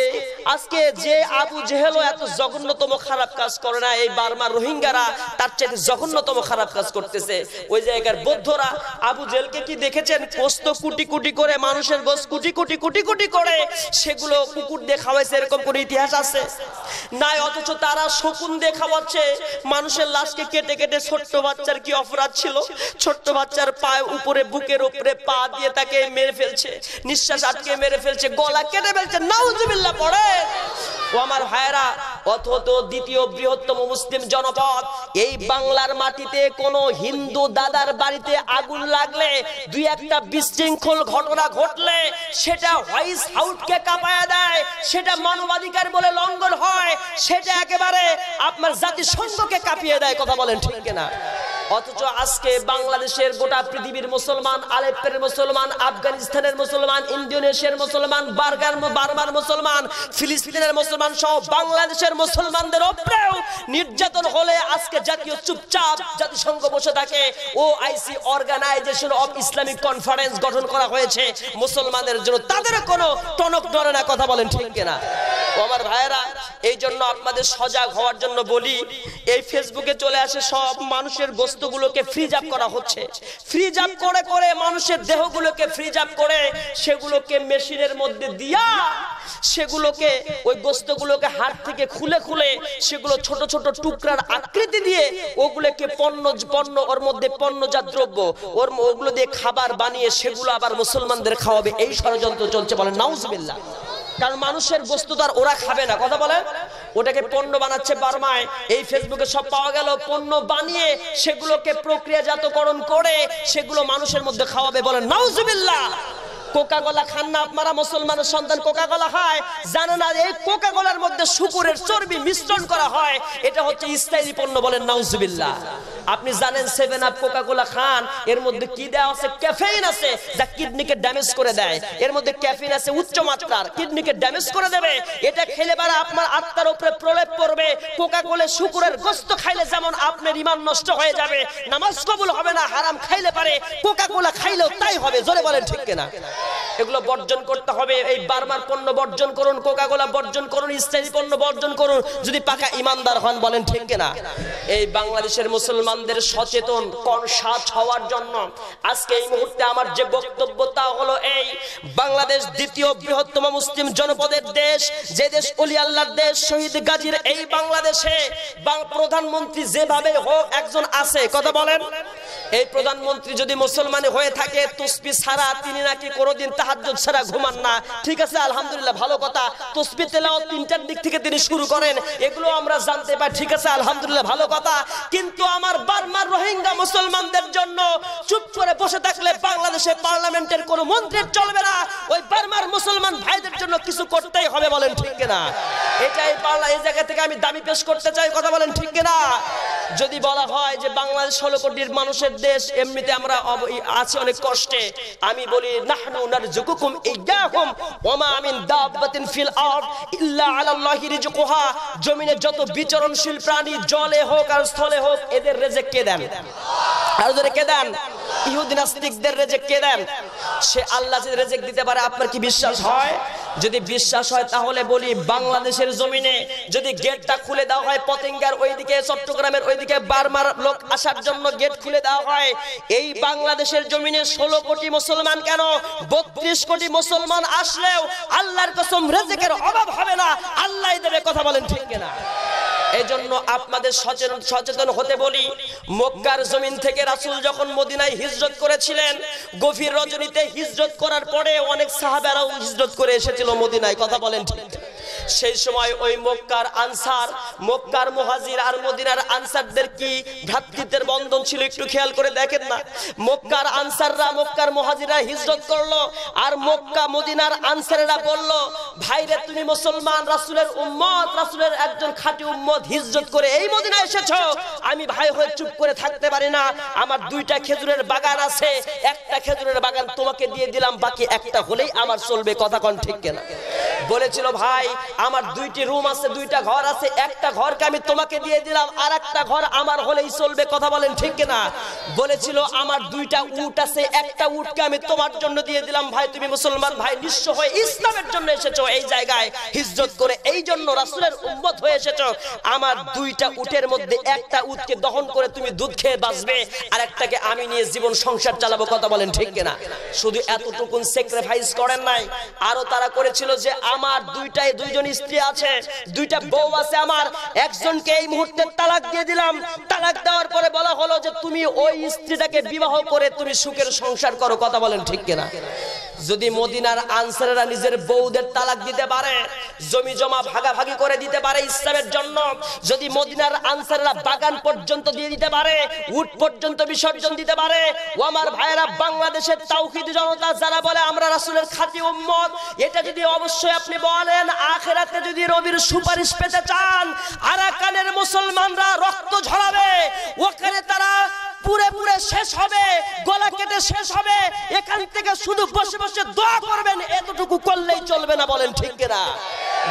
আজকে যে আবু জেহেলও এত জঘন্যতম খারাপ কাজ করে না, এই বার্মার রোহিঙ্গারা তার চেয়ে জঘন্যতম খারাপ কাজ করতেছে। ওই জায়গার বৌদ্ধরা আবু জেহেলকে কি দেখেছেন? গোশত কুটি কুটি করে, মানুষের গোশত কুটি কুটি কুটি কুটি করে সেগুলো কুকুর দিয়ে খাওয়াইছে, এরকম কোন ইতিহাস আছে? নাই। অথচ তারা শকুন দিয়ে খাওয়াচ্ছে। মানুষের লাশকে কেটে কেটে, ছোট্ট বাচ্চার কি অপরাধ ছিল? ছোট্ট বাচ্চার পায়ে উপরে, বুকের উপরে পা দিয়ে তাকে মেরে ফেলছে, নিঃশ্বাস আটকে মেরে ফেলছে, গলা কেটে ফেলছে। নাউজুবিল্লাহ পড়ে। ও আমার ভাইরা, অথচ দ্বিতীয় বৃহত্তম মুসলিম জনপদ এই বাংলার মাটিতে কোন হিন্দু দাদার বাড়িতে আগুন লাগলে, দুই একটা বিশৃঙ্খল ঘটনা ঘটলে সেটা হোয়াইট হাউসকে কাঁপায়া দেয়, সেটা মানবাধিকার বলে লঙ্ঘন হয়, সেটা একেবারে আপনার জাতিসংঘকে কাঁপিয়ে দেয়। কথা বলেন ঠিক কিনা? অথচ আজকে বাংলাদেশের গোটা পৃথিবীর মুসলমান, আলেপ্পোর মুসলমান, আফগানিস্তানের মুসলমান, ইন্দোনেশিয়ার মুসলমান, বার্মার মুসলমান, ফিলিস্তিনের মুসলমান সহ বাংলাদেশের মুসলমানদের উপরেও নির্যাতন হলে আজকে জাতীয় চুপচাপ জাতিসংঘ বসে থাকে। OIC, organisation of Islamic conference গঠন করা হয়েছে মুসলমানদের জন্য, তাদের কোনো টনক নড়ে না। কথা বলেন ঠিক কিনা? ও আমার ভাইয়েরা, এই জন্য আপনাদের সজাগ হওয়ার জন্য বলি, এই ফেসবুকে চলে আসে সব মানুষের গোস্তগুলোকে ফ্রিজ আপ করা হচ্ছে। ফ্রিজ আপ করে করে মানুষের দেহগুলোকে ফ্রিজ আপ করে সেগুলোকে মেশিনের মধ্যে দিয়া, সেগুলোকে ওই গোস্তগুলোকে হাত থেকে খুলে খুলে সেগুলো ছোট ছোট টুকরার আকৃতি দিয়ে ওগুলোকে পণ্য ওর মধ্যে পণ্যজাত দ্রব্য ওগুলো দিয়ে খাবার বানিয়ে সেগুলো আবার মুসলমানদের খাওয়াবে। এই ষড়যন্ত্র চলছে। বলেন নাউজুবিল্লাহ। কারণ মানুষের গোশত তো আর ওরা খাবে না। কথা বলেন। ওটাকে পণ্য বানাচ্ছে বার্মায়, এই ফেসবুকে সব পাওয়া গেল। পণ্য বানিয়ে সেগুলোকে প্রক্রিয়াজাতকরণ করে সেগুলো মানুষের মধ্যে খাওয়াবে। বলেন নাউজুবিল্লাহ। কোকা কোলা খান না আপনারা? মুসলমানের সন্তান কোকা কোলা খায়, জানে না এই কোকা কোলার মধ্যে শুকুরের চর্বি মিশ্রণ করা হয়, এটা হচ্ছে ইসরায়েলি পণ্য। বলেন নাউজুবিল্লাহ। আপনি জানেন 7 আপ কোকা কোলা খান, এর মধ্যে কি দেওয়া আছে? ক্যাফেইন আছে, যা কিডনিকে ড্যামেজ করে দেয়। এর মধ্যে ক্যাফেইন আছে উচ্চ মাত্রার, কিডনিকে ড্যামেজ করে দেবে। এটা খেলে পরে আপনার আত্মার উপরে প্রলেপ পড়বে। কোকা কোলা শুকুরের গোশত খাইলে যেমন আপনার ঈমান নষ্ট হয়ে যাবে, নামাজ কবুল হবে না। হারাম খাইলে পারে, কোকা কোলা খাইলেও তাই হবে। জোরে বলেন ঠিক কিনা? এগুলো বর্জন করতে হবে। এই বার্মার পণ্য বর্জন করুন, কোকা কোলা বর্জন করুন, ইসরায়েলি পণ্য বর্জন করুন, যদি পাকা ইমানদার হন। বলেন ঠিক কিনা? এই বাংলাদেশের মুসলমানদের সচেতন কনসাস হওয়ার জন্য আজকে এই মুহূর্তে আমার যে বক্তব্য তা হলো এই, বাংলাদেশ দ্বিতীয় বৃহত্তম মুসলিম জনপদের দেশ, যে দেশ ওলি আল্লাহর দেশ, শহীদ গাজীর এই বাংলাদেশে প্রধানমন্ত্রী যেভাবে হোক একজন আছে। কথা বলেন। এই প্রধানমন্ত্রী যদি মুসলমান হয়ে থাকে, তাসবিহ ছাড়া তিনি নাকি কোনোদিন তাহাজ্জুদ ছাড়া ঘুমান না। ঠিক আছে, আলহামদুলিল্লাহ, ভালো কথা। তাসবিহ তেলাওয়াত 3টার দিক থেকে তিনি শুরু করেন, এগুলো আমরা জানতে পাই। ঠিক আছে, আলহামদুলিল্লাহ, ভালো কথা। কিন্তু আমার বার্মার রোহিঙ্গা মুসলমানদের জন্য চুপ করে বসে থাকলে বাংলাদেশে পার্লামেন্টের কোনো মন্ত্রীর চলবে না। ওই বার্মার মুসলমান ভাইদের জন্য কিছু করতেই হবে। বলেন ঠিক কিনা? এটাই এই জায়গা থেকে আমি দাবি পেশ করতে চাই। কথা বলেন ঠিক কিনা? যদি বলা হয় যে বাংলাদেশ 16 কোটির মানুষের দেশ, এমনিতে আমরা আছি অনেক কষ্টে, আমি বলি নাহনু নারযুকুকুম ইয়্যাহুম ওয়া মা মিন দাব্বাতিন ফিল আরদ ইল্লা আলাল্লাহি রিজকুহা। জমিনে যত বিচরণশীল প্রাণী, জলে হোক আর স্থলে হোক, এদের রিজিক কে দেন? আর ওদের কে দেন? ইহুদি নাস্তিকদের রিজিক কে দেন? সে আল্লাহ যে রিজিক দিতে পারে, আপনার কি বিশ্বাস হয়? যদি বিশ্বাস হয় তাহলে বলি, বাংলাদেশের জমিনে যদি গেটটা খুলে দেওয়া হয়, পতেঙ্গার ওইদিকে, চট্টগ্রামের ওইদিকে বার্মার লোক আসার জন্য গেট খুলে দেওয়া হয়, এই বাংলাদেশের জমিনে 16 কোটি মুসলমান কেন 32 কোটি মুসলমান আসলেও আল্লাহর কসম রিজিকের অভাব হবে না, আল্লাহই দেবে। কথা বলেন ঠিক কিনা? এই জন্য আপনাদের সচেতন হতে বলি। মক্কার জমিন থেকে রাসূল যখন মদিনায় হিজরত করেছিলেন, গভীর রজনীতে হিজরত করার পরে অনেক সাহাবারাও হিজরত করে এসেছিল মদিনায়। কথা বলেন ঠিক? সেই সময় ওই মক্কার আনসার, মক্কার মুহাজির আর মদিনার আনসারদের কি ভ্রাতৃত্বের বন্ধন ছিল, একটু খেয়াল করে দেখেন না। মক্কার আনসাররা, মক্কার মুহাজিররা হিজরত করলো, আর মক্কা মদিনার আনসারেরা বলল, ভাইরে তুমি মুসলমান, রাসূলের উম্মত, রাসূলের একজন খাঁটি উম্মত, হিজরত করে এই মদিনায় এসেছো, আমি ভাই হয়ে চুপ করে থাকতে পারি না। আমার 2টা খেজুরের বাগান আছে, একটা খেজুরের বাগান তোমাকে দিয়ে দিলাম, বাকি একটা হলেই আমার চলবে। কথা কোন ঠিক কিনা? বলেছিল ভাই আমার দুইটি রুম আছে, দুইটা ঘর আছে, একটা ঘরকে আমি তোমাকে দিয়ে দিলাম, আর একটা ঘর আমার হলেই চলবে, কথা বলেন ঠিক কিনা? বলেছিল আমার দুইটা উট আছে, একটা উটকে আমি তোমার জন্য দিয়ে দিলাম, ভাই তুমি মুসলমান ভাই নিঃস্ব হয়ে ইসলামের জন্য এসেছো এই জায়গায় হিজরত করে, এই জন্য রাসূলের উম্মত হয়ে এসেছো, আমার দুইটা উটের মধ্যে একটা উটকে দহন করে তুমি দুধ খেয়ে বাঁচবে, আর একটাকে আমি নিয়ে জীবন সংসার চালাবো, কথা বলেন ঠিক কিনা? শুধু এতটুকুন স্যাক্রিফাইস করেন নাই, আরো তারা করেছিল যে আমার দুইজন স্ত্রী আছে, দুইটা বউ আছে আমার, একজনকে এই মুহূর্তে তালাক দিয়ে দিলাম, তালাক দেওয়ার পরে বলা হলো যে তুমি ওই স্ত্রীটাকে বিবাহ করে তুমি সুখের সংসার করো, কথা বলেন ঠিক কিনা? যদি মদিনার আনসাররা নিজের বউদের তালাক দিতে পারে, জমি জমা ভাগাভাগি করে দিতে পারে ইসলামের জন্য, যদি মদিনার আনসাররা বাগান পর্যন্ত দিয়ে দিতে পারে, উট পর্যন্ত বিসর্জন দিতে পারে, ও আমার ভাইয়েরা বাংলাদেশের তাওহীদ জনতা যারা বলে আমরা রাসূলের খাঁটি উম্মত, এটা যদি অবশ্যই আপনি বলেন আখিরাতে যদি নবীর সুপারিশ পেতে চান, আরাকানের মুসলমানরা রক্ত ঝরাবে, ওখানে তারা পুরে পুরে শেষ হবে, গলা কেটে শেষ হবে, এখান থেকে শুধু বসে বসে দোয়া করবেন, এতটুকু করলেই চলবে না, বলেন ঠিক কিনা?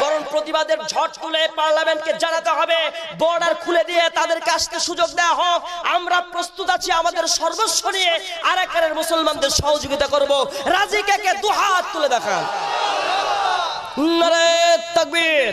বরং প্রতিবাদের ঝড় তুলে পার্লামেন্টকে জানাতে হবে, বর্ডার খুলে দিয়ে তাদেরকে আসতে সুযোগ দেওয়া হোক, আমরা প্রস্তুত আছি আমাদের সর্বস্ব নিয়ে আরাকানের মুসলমানদের সহযোগিতা করব, রাজি কে কে দুহাত তুলে দেখান, নারে তাকবীর।